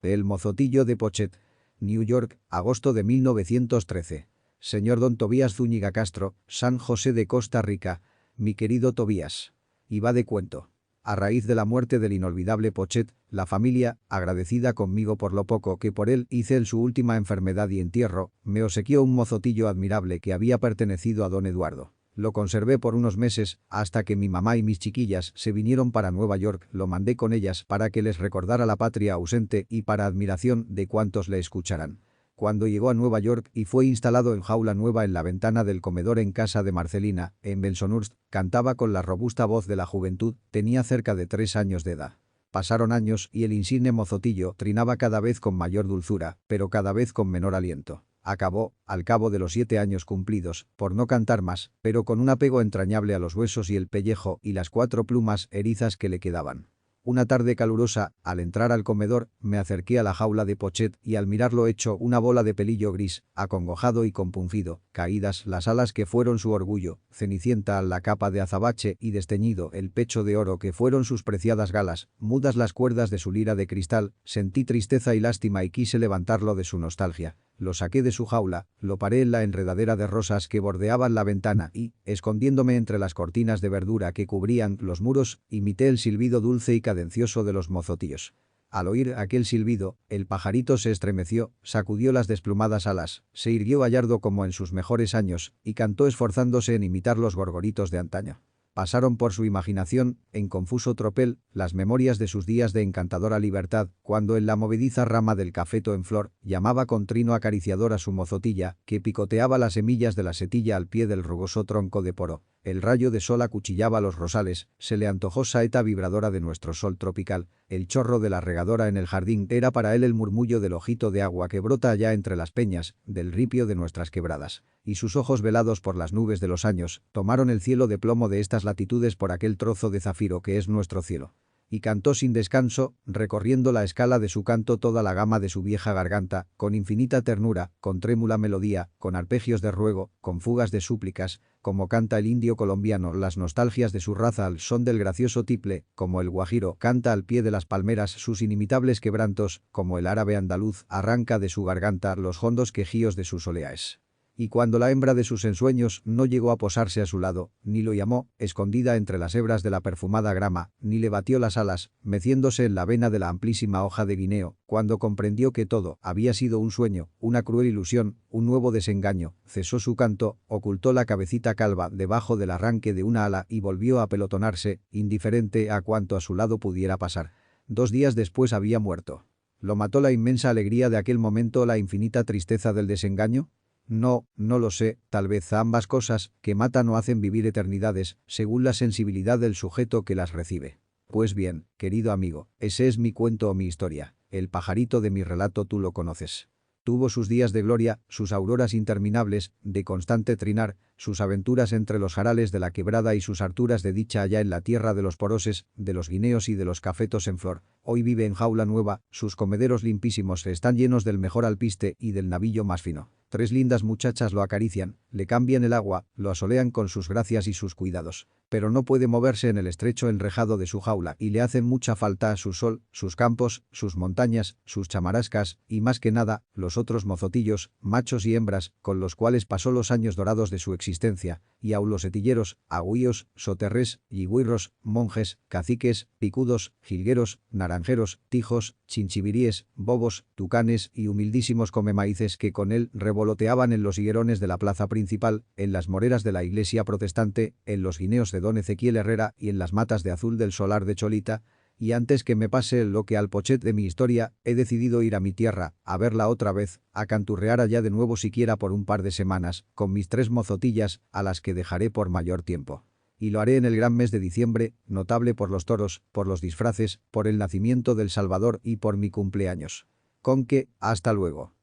El mozotillo de Pochet, New York, agosto de 1913. Señor don Tobías Zúñiga Castro, San José de Costa Rica, mi querido Tobías. Y va de cuento. A raíz de la muerte del inolvidable Pochet, la familia, agradecida conmigo por lo poco que por él hice en su última enfermedad y entierro, me obsequió un mozotillo admirable que había pertenecido a don Eduardo. Lo conservé por unos meses, hasta que mi mamá y mis chiquillas se vinieron para Nueva York. Lo mandé con ellas para que les recordara la patria ausente y para admiración de cuantos le escucharan. Cuando llegó a Nueva York y fue instalado en jaula nueva en la ventana del comedor en casa de Marcelina, en Bensonhurst, cantaba con la robusta voz de la juventud, tenía cerca de 3 años de edad. Pasaron años y el insigne mozotillo trinaba cada vez con mayor dulzura, pero cada vez con menor aliento. Acabó, al cabo de los 7 años cumplidos, por no cantar más, pero con un apego entrañable a los huesos y el pellejo y las 4 plumas erizas que le quedaban. Una tarde calurosa, al entrar al comedor, me acerqué a la jaula de Pochet y al mirarlo hecho una bola de pelillo gris, acongojado y compungido, caídas las alas que fueron su orgullo, cenicienta la capa de azabache y desteñido el pecho de oro que fueron sus preciadas galas, mudas las cuerdas de su lira de cristal, sentí tristeza y lástima y quise levantarlo de su nostalgia. Lo saqué de su jaula, lo paré en la enredadera de rosas que bordeaban la ventana y, escondiéndome entre las cortinas de verdura que cubrían los muros, imité el silbido dulce y cadencioso de los mozotillos. Al oír aquel silbido, el pajarito se estremeció, sacudió las desplumadas alas, se irguió gallardo como en sus mejores años y cantó esforzándose en imitar los gorgoritos de antaño. Pasaron por su imaginación, en confuso tropel, las memorias de sus días de encantadora libertad, cuando en la movediza rama del cafeto en flor, llamaba con trino acariciador a su mozotilla, que picoteaba las semillas de la setilla al pie del rugoso tronco de poro. El rayo de sol acuchillaba los rosales, se le antojó saeta vibradora de nuestro sol tropical, el chorro de la regadora en el jardín era para él el murmullo del ojito de agua que brota allá entre las peñas, del ripio de nuestras quebradas. Y sus ojos velados por las nubes de los años, tomaron el cielo de plomo de estas latitudes por aquel trozo de zafiro que es nuestro cielo. Y cantó sin descanso, recorriendo la escala de su canto toda la gama de su vieja garganta, con infinita ternura, con trémula melodía, con arpegios de ruego, con fugas de súplicas, como canta el indio colombiano las nostalgias de su raza al son del gracioso tiple, como el guajiro canta al pie de las palmeras sus inimitables quebrantos, como el árabe andaluz arranca de su garganta los hondos quejíos de sus oleaes. Y cuando la hembra de sus ensueños no llegó a posarse a su lado, ni lo llamó, escondida entre las hebras de la perfumada grama, ni le batió las alas, meciéndose en la vena de la amplísima hoja de guineo, cuando comprendió que todo había sido un sueño, una cruel ilusión, un nuevo desengaño, cesó su canto, ocultó la cabecita calva debajo del arranque de una ala y volvió a pelotonarse, indiferente a cuanto a su lado pudiera pasar. 2 días después había muerto. ¿Lo mató la inmensa alegría de aquel momento o la infinita tristeza del desengaño? No, no lo sé, tal vez ambas cosas, que matan o hacen vivir eternidades, según la sensibilidad del sujeto que las recibe. Pues bien, querido amigo, ese es mi cuento o mi historia. El pajarito de mi relato tú lo conoces. Tuvo sus días de gloria, sus auroras interminables, de constante trinar, sus aventuras entre los jarales de la quebrada y sus harturas de dicha allá en la tierra de los poroses, de los guineos y de los cafetos en flor. Hoy vive en jaula nueva, sus comederos limpísimos están llenos del mejor alpiste y del navillo más fino. 3 lindas muchachas lo acarician, le cambian el agua, lo asolean con sus gracias y sus cuidados. Pero no puede moverse en el estrecho enrejado de su jaula y le hacen mucha falta su sol, sus campos, sus montañas, sus chamarascas y más que nada, los otros mozotillos, machos y hembras, con los cuales pasó los años dorados de su existencia, y aun los setilleros, agüíos, soterrés, yigüirros, monjes, caciques, picudos, jilgueros, naranjeros, tijos, chinchiviríes, bobos, tucanes y humildísimos comemaíces que con él revoloteaban en los higuerones de la plaza principal, en las moreras de la iglesia protestante, en los guineos de don Ezequiel Herrera y en las matas de azul del solar de Cholita, y antes que me pase lo que al Pochet de mi historia, he decidido ir a mi tierra, a verla otra vez, a canturrear allá de nuevo siquiera por un par de semanas, con mis 3 mozotillas, a las que dejaré por mayor tiempo. Y lo haré en el gran mes de diciembre, notable por los toros, por los disfraces, por el nacimiento del Salvador y por mi cumpleaños. Con que, hasta luego.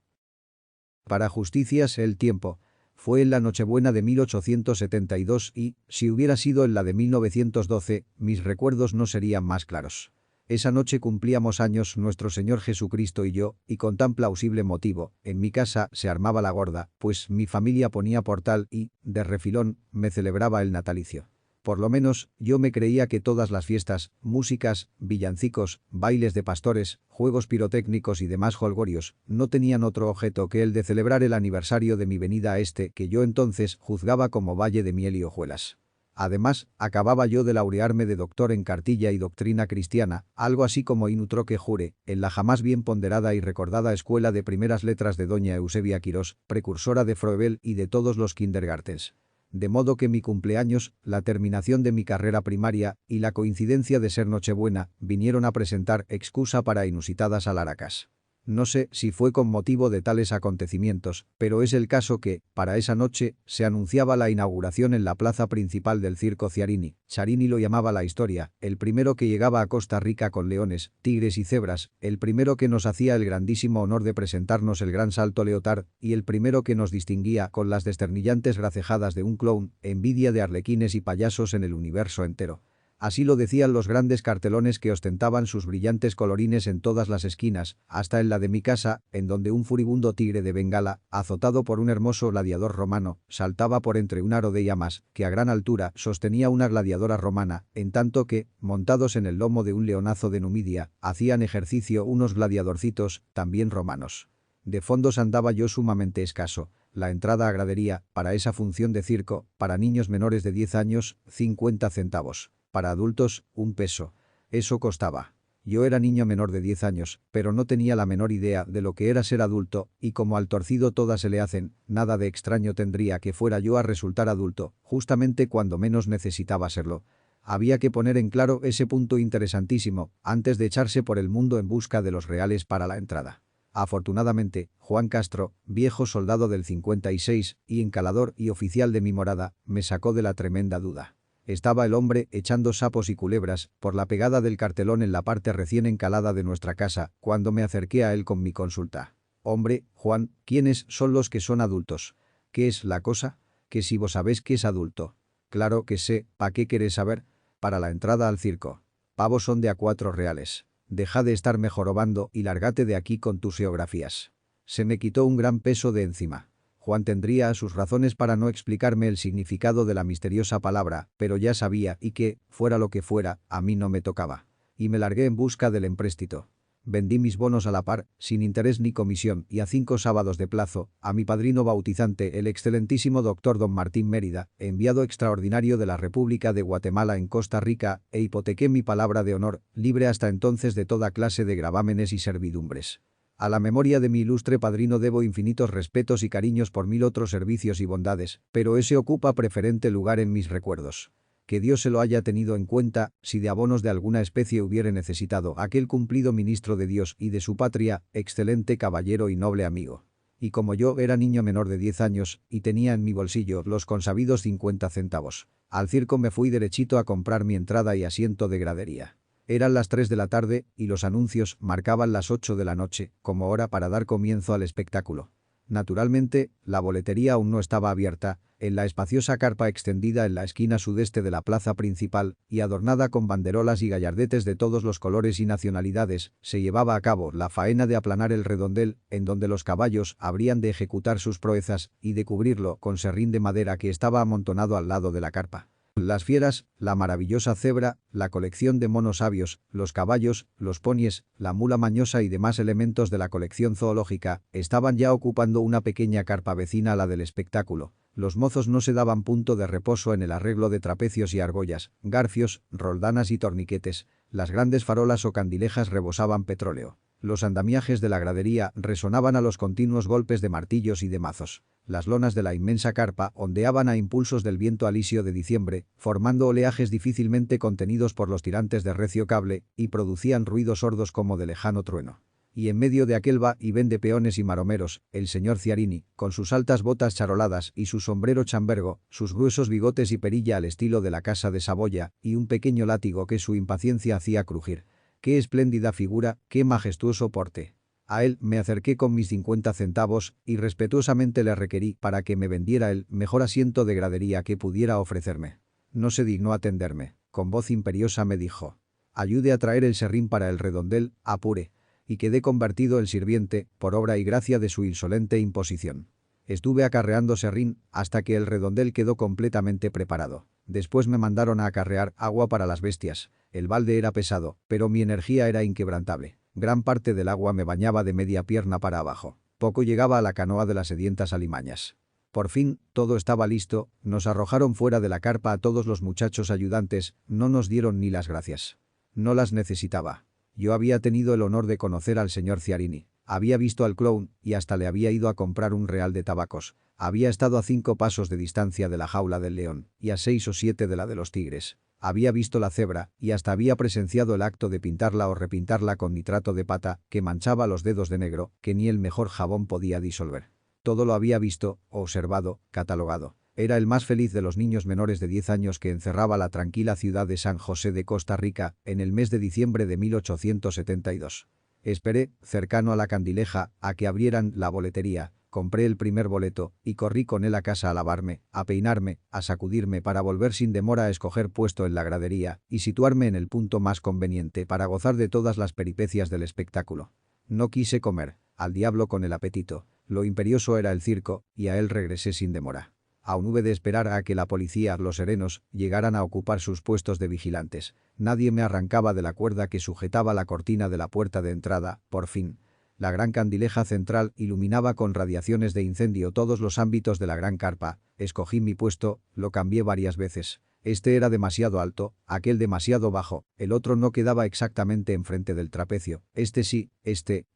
Para justicias el tiempo. Fue en la Nochebuena de 1872 y, si hubiera sido en la de 1912, mis recuerdos no serían más claros. Esa noche cumplíamos años nuestro Señor Jesucristo y yo, y con tan plausible motivo, en mi casa se armaba la gorda, pues mi familia ponía portal y, de refilón, me celebraba el natalicio. Por lo menos, yo me creía que todas las fiestas, músicas, villancicos, bailes de pastores, juegos pirotécnicos y demás jolgorios, no tenían otro objeto que el de celebrar el aniversario de mi venida a este que yo entonces juzgaba como valle de miel y hojuelas. Además, acababa yo de laurearme de doctor en cartilla y doctrina cristiana, algo así como in utroque jure, en la jamás bien ponderada y recordada Escuela de Primeras Letras de doña Eusebia Quirós, precursora de Froebel y de todos los kindergartens. De modo que mi cumpleaños, la terminación de mi carrera primaria y la coincidencia de ser Nochebuena vinieron a presentar excusa para inusitadas alaracas. No sé si fue con motivo de tales acontecimientos, pero es el caso que, para esa noche, se anunciaba la inauguración en la plaza principal del circo Ciarini. Ciarini lo llamaba la historia, el primero que llegaba a Costa Rica con leones, tigres y cebras, el primero que nos hacía el grandísimo honor de presentarnos el gran salto Leotard, y el primero que nos distinguía con las desternillantes gracejadas de un clown, envidia de arlequines y payasos en el universo entero. Así lo decían los grandes cartelones que ostentaban sus brillantes colorines en todas las esquinas, hasta en la de mi casa, en donde un furibundo tigre de Bengala, azotado por un hermoso gladiador romano, saltaba por entre un aro de llamas, que a gran altura sostenía una gladiadora romana, en tanto que, montados en el lomo de un leonazo de Numidia, hacían ejercicio unos gladiadorcitos, también romanos. De fondos andaba yo sumamente escaso. La entrada a gradería, para esa función de circo, para niños menores de 10 años, 50 centavos. Para adultos, 1 peso. Eso costaba. Yo era niño menor de 10 años, pero no tenía la menor idea de lo que era ser adulto, y como al torcido todas se le hacen, nada de extraño tendría que fuera yo a resultar adulto, justamente cuando menos necesitaba serlo. Había que poner en claro ese punto interesantísimo, antes de echarse por el mundo en busca de los reales para la entrada. Afortunadamente, Juan Castro, viejo soldado del 56 y encalador y oficial de mi morada, me sacó de la tremenda duda. Estaba el hombre echando sapos y culebras por la pegada del cartelón en la parte recién encalada de nuestra casa, cuando me acerqué a él con mi consulta. «Hombre, Juan, ¿quiénes son los que son adultos? ¿Qué es la cosa? Que si vos sabés que es adulto». «Claro que sé, ¿pa' qué querés saber?» «Para la entrada al circo. Pavos son de a 4 reales. Deja de estarme jorobando y lárgate de aquí con tus geografías». Se me quitó un gran peso de encima. Juan tendría sus razones para no explicarme el significado de la misteriosa palabra, pero ya sabía y que, fuera lo que fuera, a mí no me tocaba. Y me largué en busca del empréstito. Vendí mis bonos a la par, sin interés ni comisión, y a 5 sábados de plazo, a mi padrino bautizante, el excelentísimo doctor don Martín Mérida, enviado extraordinario de la República de Guatemala en Costa Rica, e hipotequé mi palabra de honor, libre hasta entonces de toda clase de gravámenes y servidumbres. A la memoria de mi ilustre padrino debo infinitos respetos y cariños por 1000 otros servicios y bondades, pero ese ocupa preferente lugar en mis recuerdos. Que Dios se lo haya tenido en cuenta, si de abonos de alguna especie hubiere necesitado aquel cumplido ministro de Dios y de su patria, excelente caballero y noble amigo. Y como yo era niño menor de 10 años, y tenía en mi bolsillo los consabidos 50 centavos, al circo me fui derechito a comprar mi entrada y asiento de gradería. Eran las 3 de la tarde, y los anuncios marcaban las 8 de la noche, como hora para dar comienzo al espectáculo. Naturalmente, la boletería aún no estaba abierta. En la espaciosa carpa extendida en la esquina sudeste de la plaza principal, y adornada con banderolas y gallardetes de todos los colores y nacionalidades, se llevaba a cabo la faena de aplanar el redondel, en donde los caballos habrían de ejecutar sus proezas, y de cubrirlo con serrín de madera que estaba amontonado al lado de la carpa. Las fieras, la maravillosa cebra, la colección de monos sabios, los caballos, los ponies, la mula mañosa y demás elementos de la colección zoológica, estaban ya ocupando una pequeña carpa vecina a la del espectáculo. Los mozos no se daban punto de reposo en el arreglo de trapecios y argollas, garfios, roldanas y torniquetes. Las grandes farolas o candilejas rebosaban petróleo. Los andamiajes de la gradería resonaban a los continuos golpes de martillos y de mazos. Las lonas de la inmensa carpa ondeaban a impulsos del viento alisio de diciembre, formando oleajes difícilmente contenidos por los tirantes de recio cable, y producían ruidos sordos como de lejano trueno. Y en medio de aquel va y ven de peones y maromeros, el señor Ciarini, con sus altas botas charoladas y su sombrero chambergo, sus gruesos bigotes y perilla al estilo de la casa de Saboya, y un pequeño látigo que su impaciencia hacía crujir. ¡Qué espléndida figura, qué majestuoso porte! A él me acerqué con mis 50 centavos y respetuosamente le requerí para que me vendiera el mejor asiento de gradería que pudiera ofrecerme. No se dignó atenderme. Con voz imperiosa me dijo: «Ayude a traer el serrín para el redondel, apure». Y quedé convertido el sirviente, por obra y gracia de su insolente imposición. Estuve acarreando serrín hasta que el redondel quedó completamente preparado. Después me mandaron a acarrear agua para las bestias. El balde era pesado, pero mi energía era inquebrantable. Gran parte del agua me bañaba de media pierna para abajo. Poco llegaba a la canoa de las sedientas alimañas. Por fin, todo estaba listo, nos arrojaron fuera de la carpa a todos los muchachos ayudantes, no nos dieron ni las gracias. No las necesitaba. Yo había tenido el honor de conocer al señor Ciarini. Había visto al clown y hasta le había ido a comprar un real de tabacos. Había estado a 5 pasos de distancia de la jaula del león y a 6 o 7 de la de los tigres. Había visto la cebra y hasta había presenciado el acto de pintarla o repintarla con nitrato de pata que manchaba los dedos de negro que ni el mejor jabón podía disolver. Todo lo había visto, observado, catalogado. Era el más feliz de los niños menores de 10 años que encerraba la tranquila ciudad de San José de Costa Rica en el mes de diciembre de 1872. Esperé, cercano a la Candileja, a que abrieran la boletería. Compré el primer boleto y corrí con él a casa a lavarme, a peinarme, a sacudirme para volver sin demora a escoger puesto en la gradería y situarme en el punto más conveniente para gozar de todas las peripecias del espectáculo. No quise comer, al diablo con el apetito. Lo imperioso era el circo y a él regresé sin demora. Aún hube de esperar a que la policía, los serenos, llegaran a ocupar sus puestos de vigilantes. Nadie me arrancaba de la cuerda que sujetaba la cortina de la puerta de entrada, por fin. La gran candileja central iluminaba con radiaciones de incendio todos los ámbitos de la gran carpa. Escogí mi puesto, lo cambié varias veces. Este era demasiado alto, aquel demasiado bajo, el otro no quedaba exactamente enfrente del trapecio. Este sí,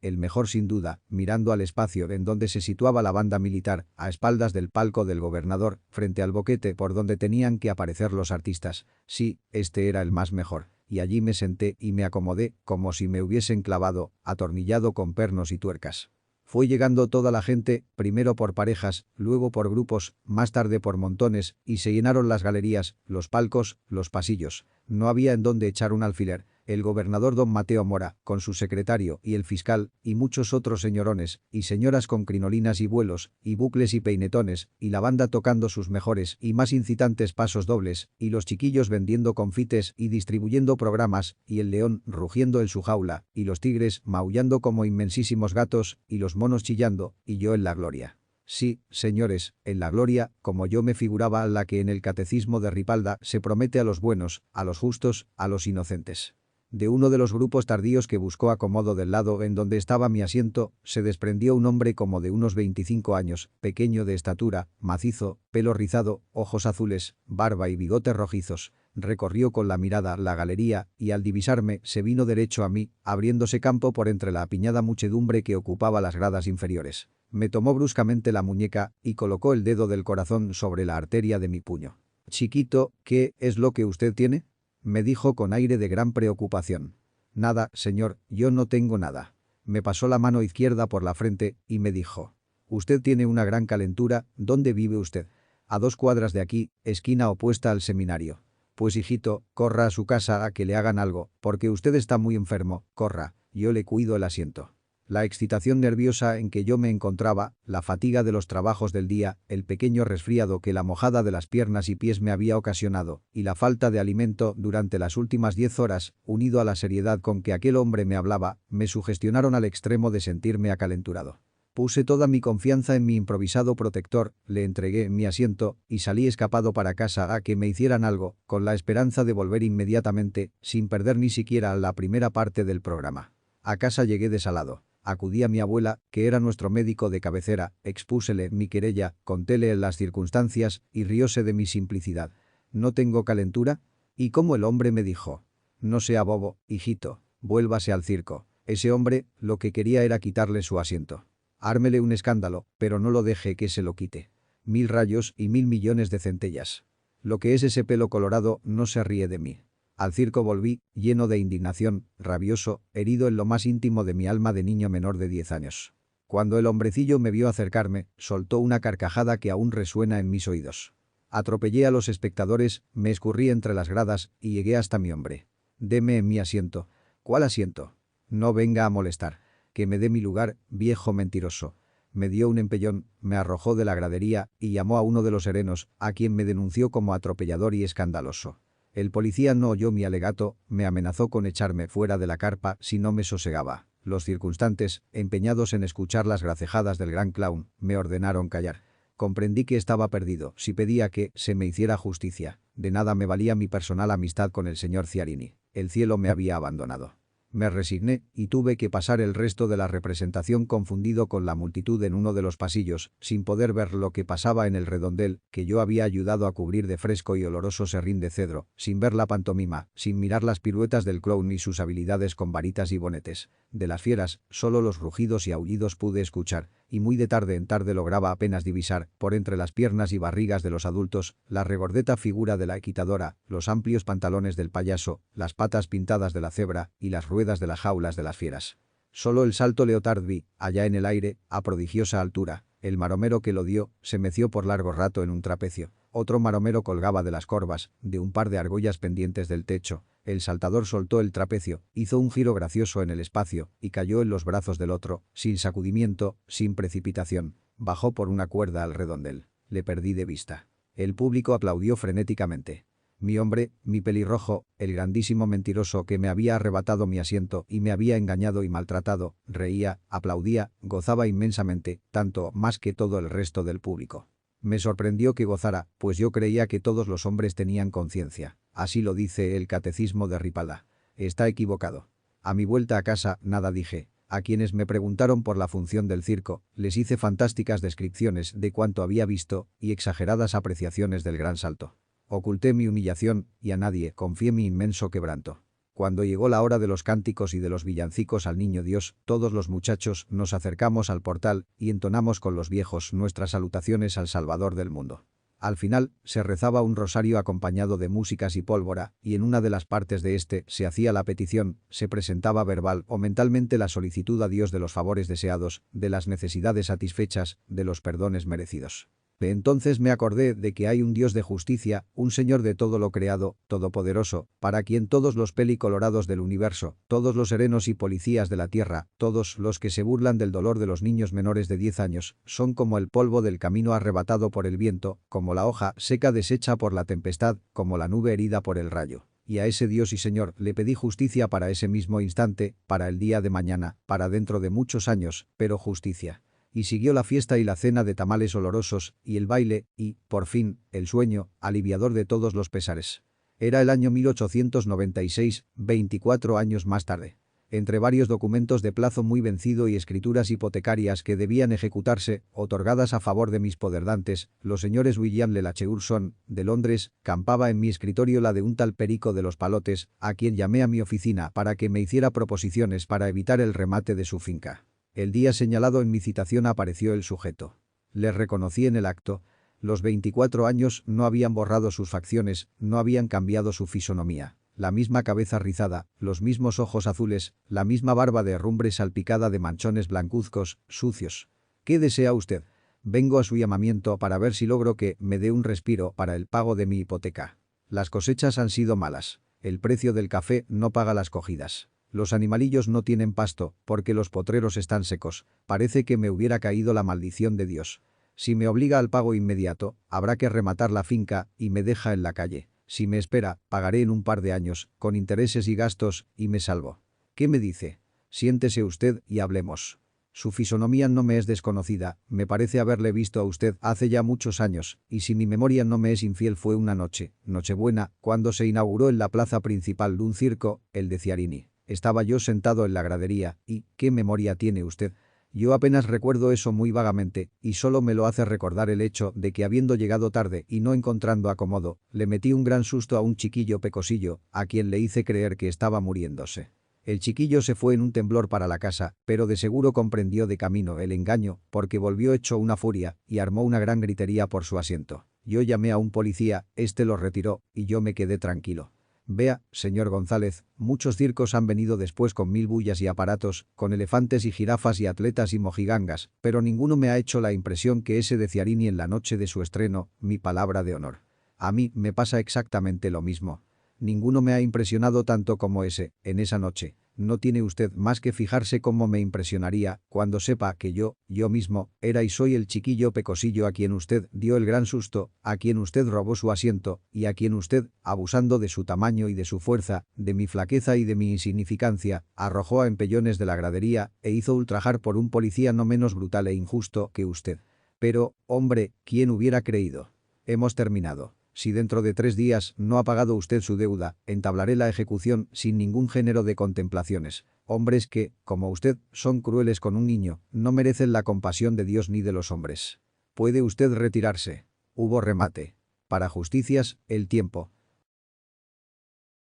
el mejor sin duda, mirando al espacio en donde se situaba la banda militar, a espaldas del palco del gobernador, frente al boquete por donde tenían que aparecer los artistas. Sí, este era el más mejor. Y allí me senté y me acomodé como si me hubiesen clavado, atornillado con pernos y tuercas. Fue llegando toda la gente, primero por parejas, luego por grupos, más tarde por montones, y se llenaron las galerías, los palcos, los pasillos. No había en dónde echar un alfiler. El gobernador don Mateo Mora, con su secretario y el fiscal, y muchos otros señorones, y señoras con crinolinas y vuelos, y bucles y peinetones, y la banda tocando sus mejores y más incitantes pasos dobles, y los chiquillos vendiendo confites y distribuyendo programas, y el león rugiendo en su jaula, y los tigres maullando como inmensísimos gatos, y los monos chillando, y yo en la gloria. Sí, señores, en la gloria, como yo me figuraba la que en el catecismo de Ripalda se promete a los buenos, a los justos, a los inocentes. De uno de los grupos tardíos que buscó acomodo del lado en donde estaba mi asiento, se desprendió un hombre como de unos 25 años, pequeño de estatura, macizo, pelo rizado, ojos azules, barba y bigotes rojizos. Recorrió con la mirada la galería y al divisarme se vino derecho a mí, abriéndose campo por entre la apiñada muchedumbre que ocupaba las gradas inferiores. Me tomó bruscamente la muñeca y colocó el dedo del corazón sobre la arteria de mi puño. «Chiquito, ¿qué es lo que usted tiene?», me dijo con aire de gran preocupación. «Nada, señor, yo no tengo nada». Me pasó la mano izquierda por la frente y me dijo: «Usted tiene una gran calentura, ¿dónde vive usted?». «A 2 cuadras de aquí, esquina opuesta al seminario». «Pues hijito, corra a su casa a que le hagan algo, porque usted está muy enfermo, corra, yo le cuido el asiento». La excitación nerviosa en que yo me encontraba, la fatiga de los trabajos del día, el pequeño resfriado que la mojada de las piernas y pies me había ocasionado, y la falta de alimento durante las últimas 10 horas, unido a la seriedad con que aquel hombre me hablaba, me sugestionaron al extremo de sentirme acalenturado. Puse toda mi confianza en mi improvisado protector, le entregué mi asiento y salí escapado para casa a que me hicieran algo, con la esperanza de volver inmediatamente, sin perder ni siquiera la primera parte del programa. A casa llegué desalado. Acudí a mi abuela, que era nuestro médico de cabecera, expúsele mi querella, contéle las circunstancias y rióse de mi simplicidad. «¿No tengo calentura?». Y como el hombre me dijo: «No sea bobo, hijito, vuélvase al circo». Ese hombre, lo que quería era quitarle su asiento. Ármele un escándalo, pero no lo deje que se lo quite. 1000 rayos y 1000 millones de centellas. Lo que es ese pelo colorado no se ríe de mí. Al circo volví, lleno de indignación, rabioso, herido en lo más íntimo de mi alma de niño menor de 10 años. Cuando el hombrecillo me vio acercarme, soltó una carcajada que aún resuena en mis oídos. Atropellé a los espectadores, me escurrí entre las gradas y llegué hasta mi hombre. «Deme mi asiento». «¿Cuál asiento?». «No venga a molestar. Que me dé mi lugar, viejo mentiroso». Me dio un empellón, me arrojó de la gradería y llamó a uno de los serenos, a quien me denunció como atropellador y escandaloso. El policía no oyó mi alegato, me amenazó con echarme fuera de la carpa si no me sosegaba. Los circunstantes, empeñados en escuchar las gracejadas del gran clown, me ordenaron callar. Comprendí que estaba perdido si pedía que se me hiciera justicia. De nada me valía mi personal amistad con el señor Ciarini. El cielo me había abandonado. Me resigné y tuve que pasar el resto de la representación confundido con la multitud en uno de los pasillos, sin poder ver lo que pasaba en el redondel que yo había ayudado a cubrir de fresco y oloroso serrín de cedro, sin ver la pantomima, sin mirar las piruetas del clown y sus habilidades con varitas y bonetes. De las fieras, solo los rugidos y aullidos pude escuchar, y muy de tarde en tarde lograba apenas divisar, por entre las piernas y barrigas de los adultos, la regordeta figura de la equitadora, los amplios pantalones del payaso, las patas pintadas de la cebra y las ruedas de las jaulas de las fieras. Solo el salto leotard vi, allá en el aire, a prodigiosa altura. El maromero que lo dio se meció por largo rato en un trapecio. Otro maromero colgaba de las corvas, de un par de argollas pendientes del techo. El saltador soltó el trapecio, hizo un giro gracioso en el espacio y cayó en los brazos del otro, sin sacudimiento, sin precipitación. Bajó por una cuerda al redondel. Le perdí de vista. El público aplaudió frenéticamente. Mi hombre, mi pelirrojo, el grandísimo mentiroso que me había arrebatado mi asiento y me había engañado y maltratado, reía, aplaudía, gozaba inmensamente, tanto más que todo el resto del público. Me sorprendió que gozara, pues yo creía que todos los hombres tenían conciencia. Así lo dice el catecismo de Ripalda. Está equivocado. A mi vuelta a casa, nada dije. A quienes me preguntaron por la función del circo, les hice fantásticas descripciones de cuanto había visto y exageradas apreciaciones del gran salto. Oculté mi humillación y a nadie confié mi inmenso quebranto. Cuando llegó la hora de los cánticos y de los villancicos al Niño Dios, todos los muchachos nos acercamos al portal y entonamos con los viejos nuestras salutaciones al Salvador del mundo. Al final, se rezaba un rosario acompañado de músicas y pólvora, y en una de las partes de este se hacía la petición, se presentaba verbal o mentalmente la solicitud a Dios de los favores deseados, de las necesidades satisfechas, de los perdones merecidos. De entonces me acordé de que hay un Dios de justicia, un Señor de todo lo creado, todopoderoso, para quien todos los pelicolorados del universo, todos los serenos y policías de la tierra, todos los que se burlan del dolor de los niños menores de 10 años, son como el polvo del camino arrebatado por el viento, como la hoja seca deshecha por la tempestad, como la nube herida por el rayo. Y a ese Dios y Señor le pedí justicia para ese mismo instante, para el día de mañana, para dentro de muchos años, pero justicia. Y siguió la fiesta y la cena de tamales olorosos, y el baile, y, por fin, el sueño, aliviador de todos los pesares. Era el año 1896, 24 años más tarde. Entre varios documentos de plazo muy vencido y escrituras hipotecarias que debían ejecutarse, otorgadas a favor de mis poderdantes, los señores William Le Lacheurson, de Londres, campaba en mi escritorio la de un tal Perico de los Palotes, a quien llamé a mi oficina para que me hiciera proposiciones para evitar el remate de su finca. El día señalado en mi citación apareció el sujeto. Le reconocí en el acto. Los 24 años no habían borrado sus facciones, no habían cambiado su fisonomía. La misma cabeza rizada, los mismos ojos azules, la misma barba de herrumbre salpicada de manchones blancuzcos, sucios. ¿Qué desea usted? Vengo a su llamamiento para ver si logro que me dé un respiro para el pago de mi hipoteca. Las cosechas han sido malas. El precio del café no paga las cogidas. Los animalillos no tienen pasto, porque los potreros están secos. Parece que me hubiera caído la maldición de Dios. Si me obliga al pago inmediato, habrá que rematar la finca y me deja en la calle. Si me espera, pagaré en un par de años, con intereses y gastos, y me salvo. ¿Qué me dice? Siéntese usted y hablemos. Su fisonomía no me es desconocida, me parece haberle visto a usted hace ya muchos años, y si mi memoria no me es infiel fue una noche, Nochebuena, cuando se inauguró en la plaza principal un circo, el de Ciarini. Estaba yo sentado en la gradería, y ¿qué memoria tiene usted? Yo apenas recuerdo eso muy vagamente, y solo me lo hace recordar el hecho de que habiendo llegado tarde y no encontrando acomodo, le metí un gran susto a un chiquillo pecosillo, a quien le hice creer que estaba muriéndose. El chiquillo se fue en un temblor para la casa, pero de seguro comprendió de camino el engaño, porque volvió hecho una furia, y armó una gran gritería por su asiento. Yo llamé a un policía, este lo retiró, y yo me quedé tranquilo. Vea, señor González, muchos circos han venido después con 1000 bullas y aparatos, con elefantes y jirafas y atletas y mojigangas, pero ninguno me ha hecho la impresión que ese de Ciarini en la noche de su estreno, mi palabra de honor. A mí me pasa exactamente lo mismo. Ninguno me ha impresionado tanto como ese, en esa noche. No tiene usted más que fijarse cómo me impresionaría cuando sepa que yo mismo, era y soy el chiquillo pecosillo a quien usted dio el gran susto, a quien usted robó su asiento y a quien usted, abusando de su tamaño y de su fuerza, de mi flaqueza y de mi insignificancia, arrojó a empellones de la gradería e hizo ultrajar por un policía no menos brutal e injusto que usted. Pero, hombre, ¿quién hubiera creído? Hemos terminado. Si dentro de 3 días no ha pagado usted su deuda, entablaré la ejecución sin ningún género de contemplaciones. Hombres que, como usted, son crueles con un niño, no merecen la compasión de Dios ni de los hombres. Puede usted retirarse. Hubo remate. Para justicias, el tiempo.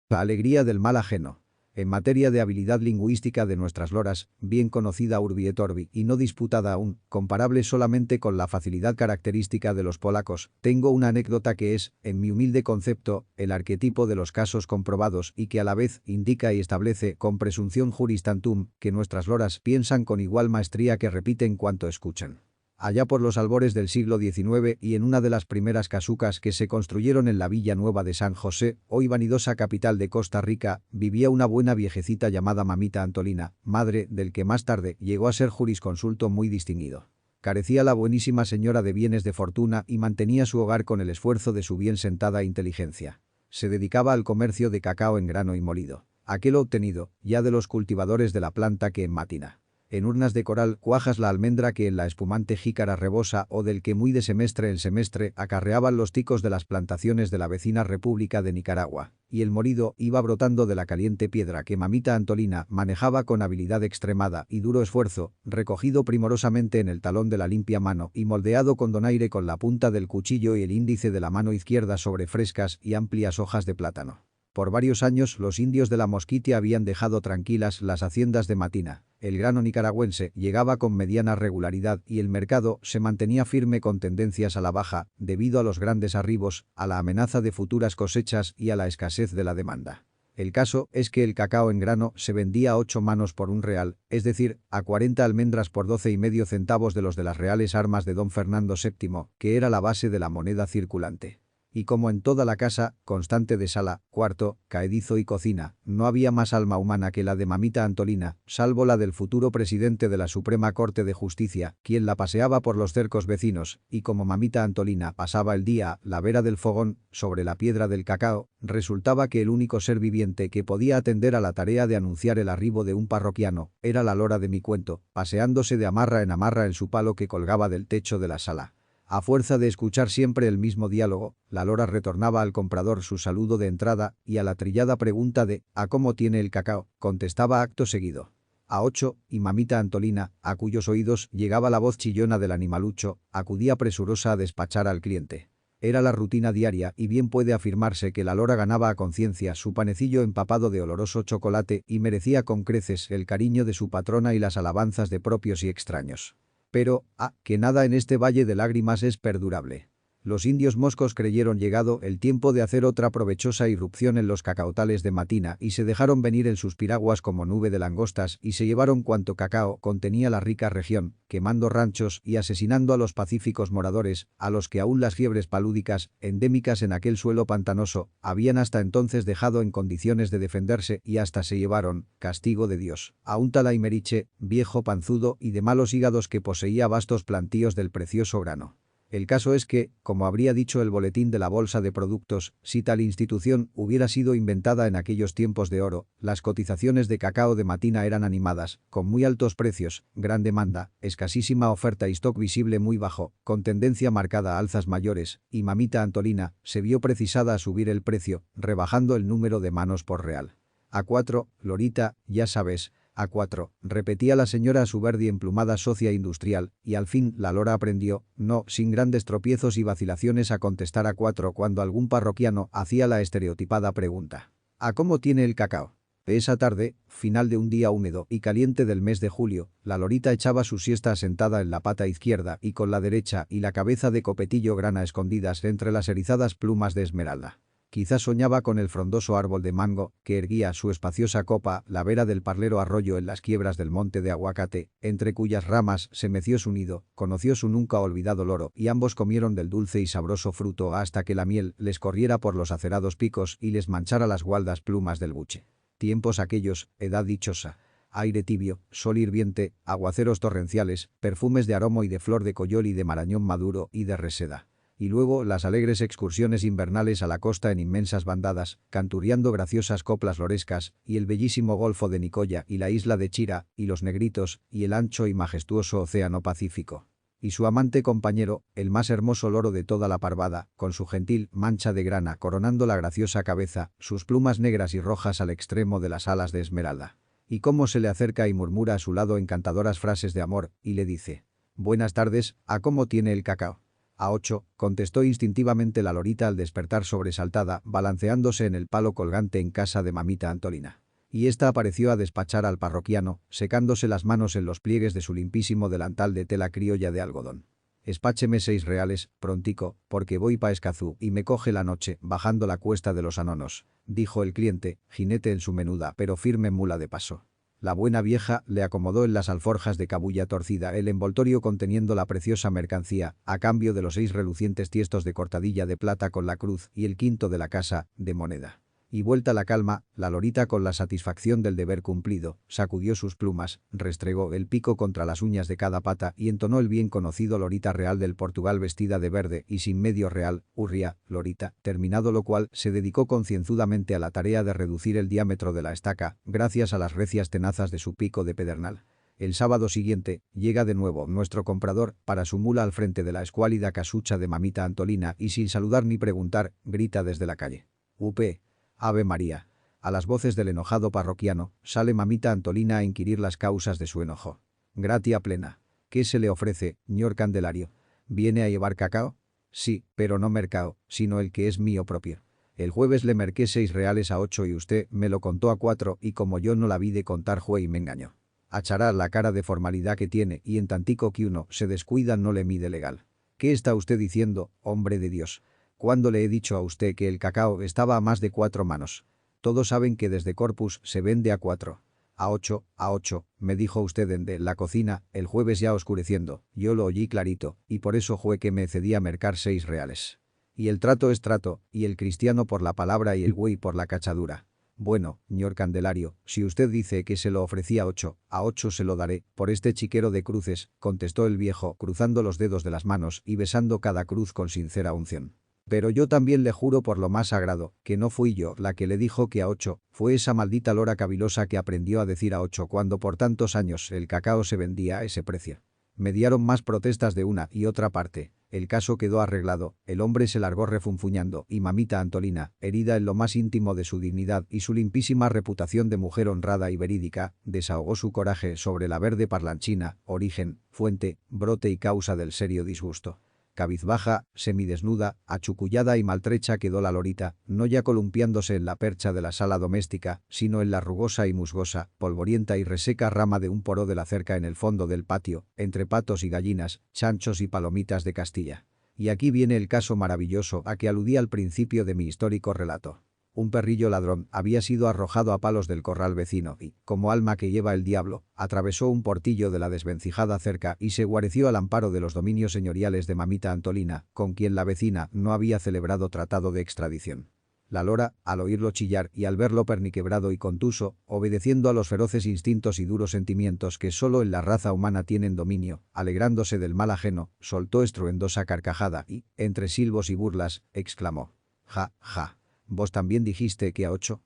La alegría del mal ajeno. En materia de habilidad lingüística de nuestras loras, bien conocida urbi et orbi y no disputada aún, comparable solamente con la facilidad característica de los polacos, tengo una anécdota que es, en mi humilde concepto, el arquetipo de los casos comprobados y que a la vez indica y establece con presunción juris tantum que nuestras loras piensan con igual maestría que repiten cuanto escuchan. Allá por los albores del siglo XIX y en una de las primeras casucas que se construyeron en la Villa Nueva de San José, hoy vanidosa capital de Costa Rica, vivía una buena viejecita llamada Mamita Antolina, madre del que más tarde llegó a ser jurisconsulto muy distinguido. Carecía la buenísima señora de bienes de fortuna y mantenía su hogar con el esfuerzo de su bien sentada inteligencia. Se dedicaba al comercio de cacao en grano y molido, aquel obtenido, ya de los cultivadores de la planta que en Matina. En urnas de coral cuajas la almendra que en la espumante jícara rebosa o del que muy de semestre en semestre acarreaban los ticos de las plantaciones de la vecina República de Nicaragua, y el molido iba brotando de la caliente piedra que Mamita Antolina manejaba con habilidad extremada y duro esfuerzo, recogido primorosamente en el talón de la limpia mano y moldeado con donaire con la punta del cuchillo y el índice de la mano izquierda sobre frescas y amplias hojas de plátano. Por varios años los indios de la Mosquitia habían dejado tranquilas las haciendas de Matina. El grano nicaragüense llegaba con mediana regularidad y el mercado se mantenía firme con tendencias a la baja debido a los grandes arribos, a la amenaza de futuras cosechas y a la escasez de la demanda. El caso es que el cacao en grano se vendía a 8 manos por un real, es decir, a 40 almendras por 12,5 centavos de los de las reales armas de don Fernando VII, que era la base de la moneda circulante. Y como en toda la casa, constante de sala, cuarto, caedizo y cocina, no había más alma humana que la de Mamita Antolina, salvo la del futuro presidente de la Suprema Corte de Justicia, quien la paseaba por los cercos vecinos, y como Mamita Antolina pasaba el día a la vera del fogón, sobre la piedra del cacao, resultaba que el único ser viviente que podía atender a la tarea de anunciar el arribo de un parroquiano era la lora de mi cuento, paseándose de amarra en su palo que colgaba del techo de la sala. A fuerza de escuchar siempre el mismo diálogo, la lora retornaba al comprador su saludo de entrada y a la trillada pregunta de «¿A cómo tiene el cacao?», contestaba acto seguido. A 8, y Mamita Antolina, a cuyos oídos llegaba la voz chillona del animalucho, acudía presurosa a despachar al cliente. Era la rutina diaria y bien puede afirmarse que la lora ganaba a conciencia su panecillo empapado de oloroso chocolate y merecía con creces el cariño de su patrona y las alabanzas de propios y extraños. Pero, que nada en este valle de lágrimas es perdurable. Los indios moscos creyeron llegado el tiempo de hacer otra provechosa irrupción en los cacautales de Matina y se dejaron venir en sus piraguas como nube de langostas y se llevaron cuanto cacao contenía la rica región, quemando ranchos y asesinando a los pacíficos moradores, a los que aún las fiebres palúdicas, endémicas en aquel suelo pantanoso, habían hasta entonces dejado en condiciones de defenderse y hasta se llevaron, castigo de Dios, a un tal Aimeriche, viejo panzudo y de malos hígados que poseía vastos plantíos del precioso grano. El caso es que, como habría dicho el boletín de la Bolsa de Productos, si tal institución hubiera sido inventada en aquellos tiempos de oro, las cotizaciones de cacao de Matina eran animadas, con muy altos precios, gran demanda, escasísima oferta y stock visible muy bajo, con tendencia marcada a alzas mayores, y Mamita Antolina se vio precisada a subir el precio, rebajando el número de manos por real. A 4, Lorita, ya sabes. A 4, repetía la señora a su verde y emplumada socia industrial, y al fin la lora aprendió, no sin grandes tropiezos y vacilaciones a contestar a 4 cuando algún parroquiano hacía la estereotipada pregunta. ¿A cómo tiene el cacao? Esa tarde, final de un día húmedo y caliente del mes de julio, la lorita echaba su siesta sentada en la pata izquierda y con la derecha y la cabeza de copetillo grana escondidas entre las erizadas plumas de esmeralda. Quizás soñaba con el frondoso árbol de mango que erguía su espaciosa copa la vera del parlero arroyo en las quiebras del monte de aguacate, entre cuyas ramas se meció su nido, conoció su nunca olvidado loro y ambos comieron del dulce y sabroso fruto hasta que la miel les corriera por los acerados picos y les manchara las gualdas plumas del buche. Tiempos aquellos, edad dichosa. Aire tibio, sol hirviente, aguaceros torrenciales, perfumes de aromo y de flor de coyol y de marañón maduro y de reseda. Y luego las alegres excursiones invernales a la costa en inmensas bandadas, canturreando graciosas coplas lorescas, y el bellísimo golfo de Nicoya y la isla de Chira, y los negritos, y el ancho y majestuoso océano Pacífico. Y su amante compañero, el más hermoso loro de toda la parvada, con su gentil mancha de grana coronando la graciosa cabeza, sus plumas negras y rojas al extremo de las alas de esmeralda. Y cómo se le acerca y murmura a su lado encantadoras frases de amor, y le dice: «Buenas tardes, ¿a cómo tiene el cacao?». A 8, contestó instintivamente la lorita al despertar sobresaltada, balanceándose en el palo colgante en casa de Mamita Antolina. Y ésta apareció a despachar al parroquiano, secándose las manos en los pliegues de su limpísimo delantal de tela criolla de algodón. Espácheme 6 reales, prontico, porque voy pa Escazú y me coge la noche, bajando la cuesta de los Anonos, dijo el cliente, jinete en su menuda pero firme mula de paso. La buena vieja le acomodó en las alforjas de cabulla torcida el envoltorio conteniendo la preciosa mercancía, a cambio de los 6 relucientes tiestos de cortadilla de plata con la cruz y el quinto de la casa, de moneda. Y vuelta la calma, la lorita con la satisfacción del deber cumplido, sacudió sus plumas, restregó el pico contra las uñas de cada pata y entonó el bien conocido lorita real del Portugal vestida de verde y sin medio real, hurria, lorita, terminado lo cual se dedicó concienzudamente a la tarea de reducir el diámetro de la estaca, gracias a las recias tenazas de su pico de pedernal. El sábado siguiente, llega de nuevo nuestro comprador, para su mula al frente de la escuálida casucha de mamita Antolina y sin saludar ni preguntar, grita desde la calle. «Upé. Ave María». A las voces del enojado parroquiano, sale mamita Antolina a inquirir las causas de su enojo. «Gratia plena. ¿Qué se le ofrece, ñor Candelario? ¿Viene a llevar cacao?» «Sí, pero no mercao, sino el que es mío propio. El jueves le merqué 6 reales a 8 y usted me lo contó a 4 y como yo no la vi de contar jue y me engañó. Achará la cara de formalidad que tiene y en tantico que uno se descuida no le mide legal. ¿Qué está usted diciendo, hombre de Dios? ¿Cuándo le he dicho a usted que el cacao estaba a más de 4 manos? Todos saben que desde Corpus se vende a 4. A 8, me dijo usted en de la cocina, el jueves ya oscureciendo, yo lo oí clarito, y por eso jue que me cedí a mercar 6 reales. Y el trato es trato, y el cristiano por la palabra y el güey por la cachadura. Bueno, ñor Candelario, si usted dice que se lo ofrecía a 8 se lo daré, por este chiquero de cruces, contestó el viejo, cruzando los dedos de las manos y besando cada cruz con sincera unción. Pero yo también le juro por lo más sagrado, que no fui yo la que le dijo que a 8, fue esa maldita lora cavilosa que aprendió a decir a 8 cuando por tantos años el cacao se vendía a ese precio. Mediaron más protestas de una y otra parte. El caso quedó arreglado, el hombre se largó refunfuñando y mamita Antolina, herida en lo más íntimo de su dignidad y su limpísima reputación de mujer honrada y verídica, desahogó su coraje sobre la verde parlanchina, origen, fuente, brote y causa del serio disgusto. Cabizbaja, semidesnuda, achucullada y maltrecha quedó la lorita, no ya columpiándose en la percha de la sala doméstica, sino en la rugosa y musgosa, polvorienta y reseca rama de un poró de la cerca en el fondo del patio, entre patos y gallinas, chanchos y palomitas de Castilla. Y aquí viene el caso maravilloso a que aludí al principio de mi histórico relato. Un perrillo ladrón había sido arrojado a palos del corral vecino y, como alma que lleva el diablo, atravesó un portillo de la desvencijada cerca y se guareció al amparo de los dominios señoriales de mamita Antolina, con quien la vecina no había celebrado tratado de extradición. La lora, al oírlo chillar y al verlo perniquebrado y contuso, obedeciendo a los feroces instintos y duros sentimientos que solo en la raza humana tienen dominio, alegrándose del mal ajeno, soltó estruendosa carcajada y, entre silbos y burlas, exclamó: «Ja, ja. ¿Vos también dijiste que a 8?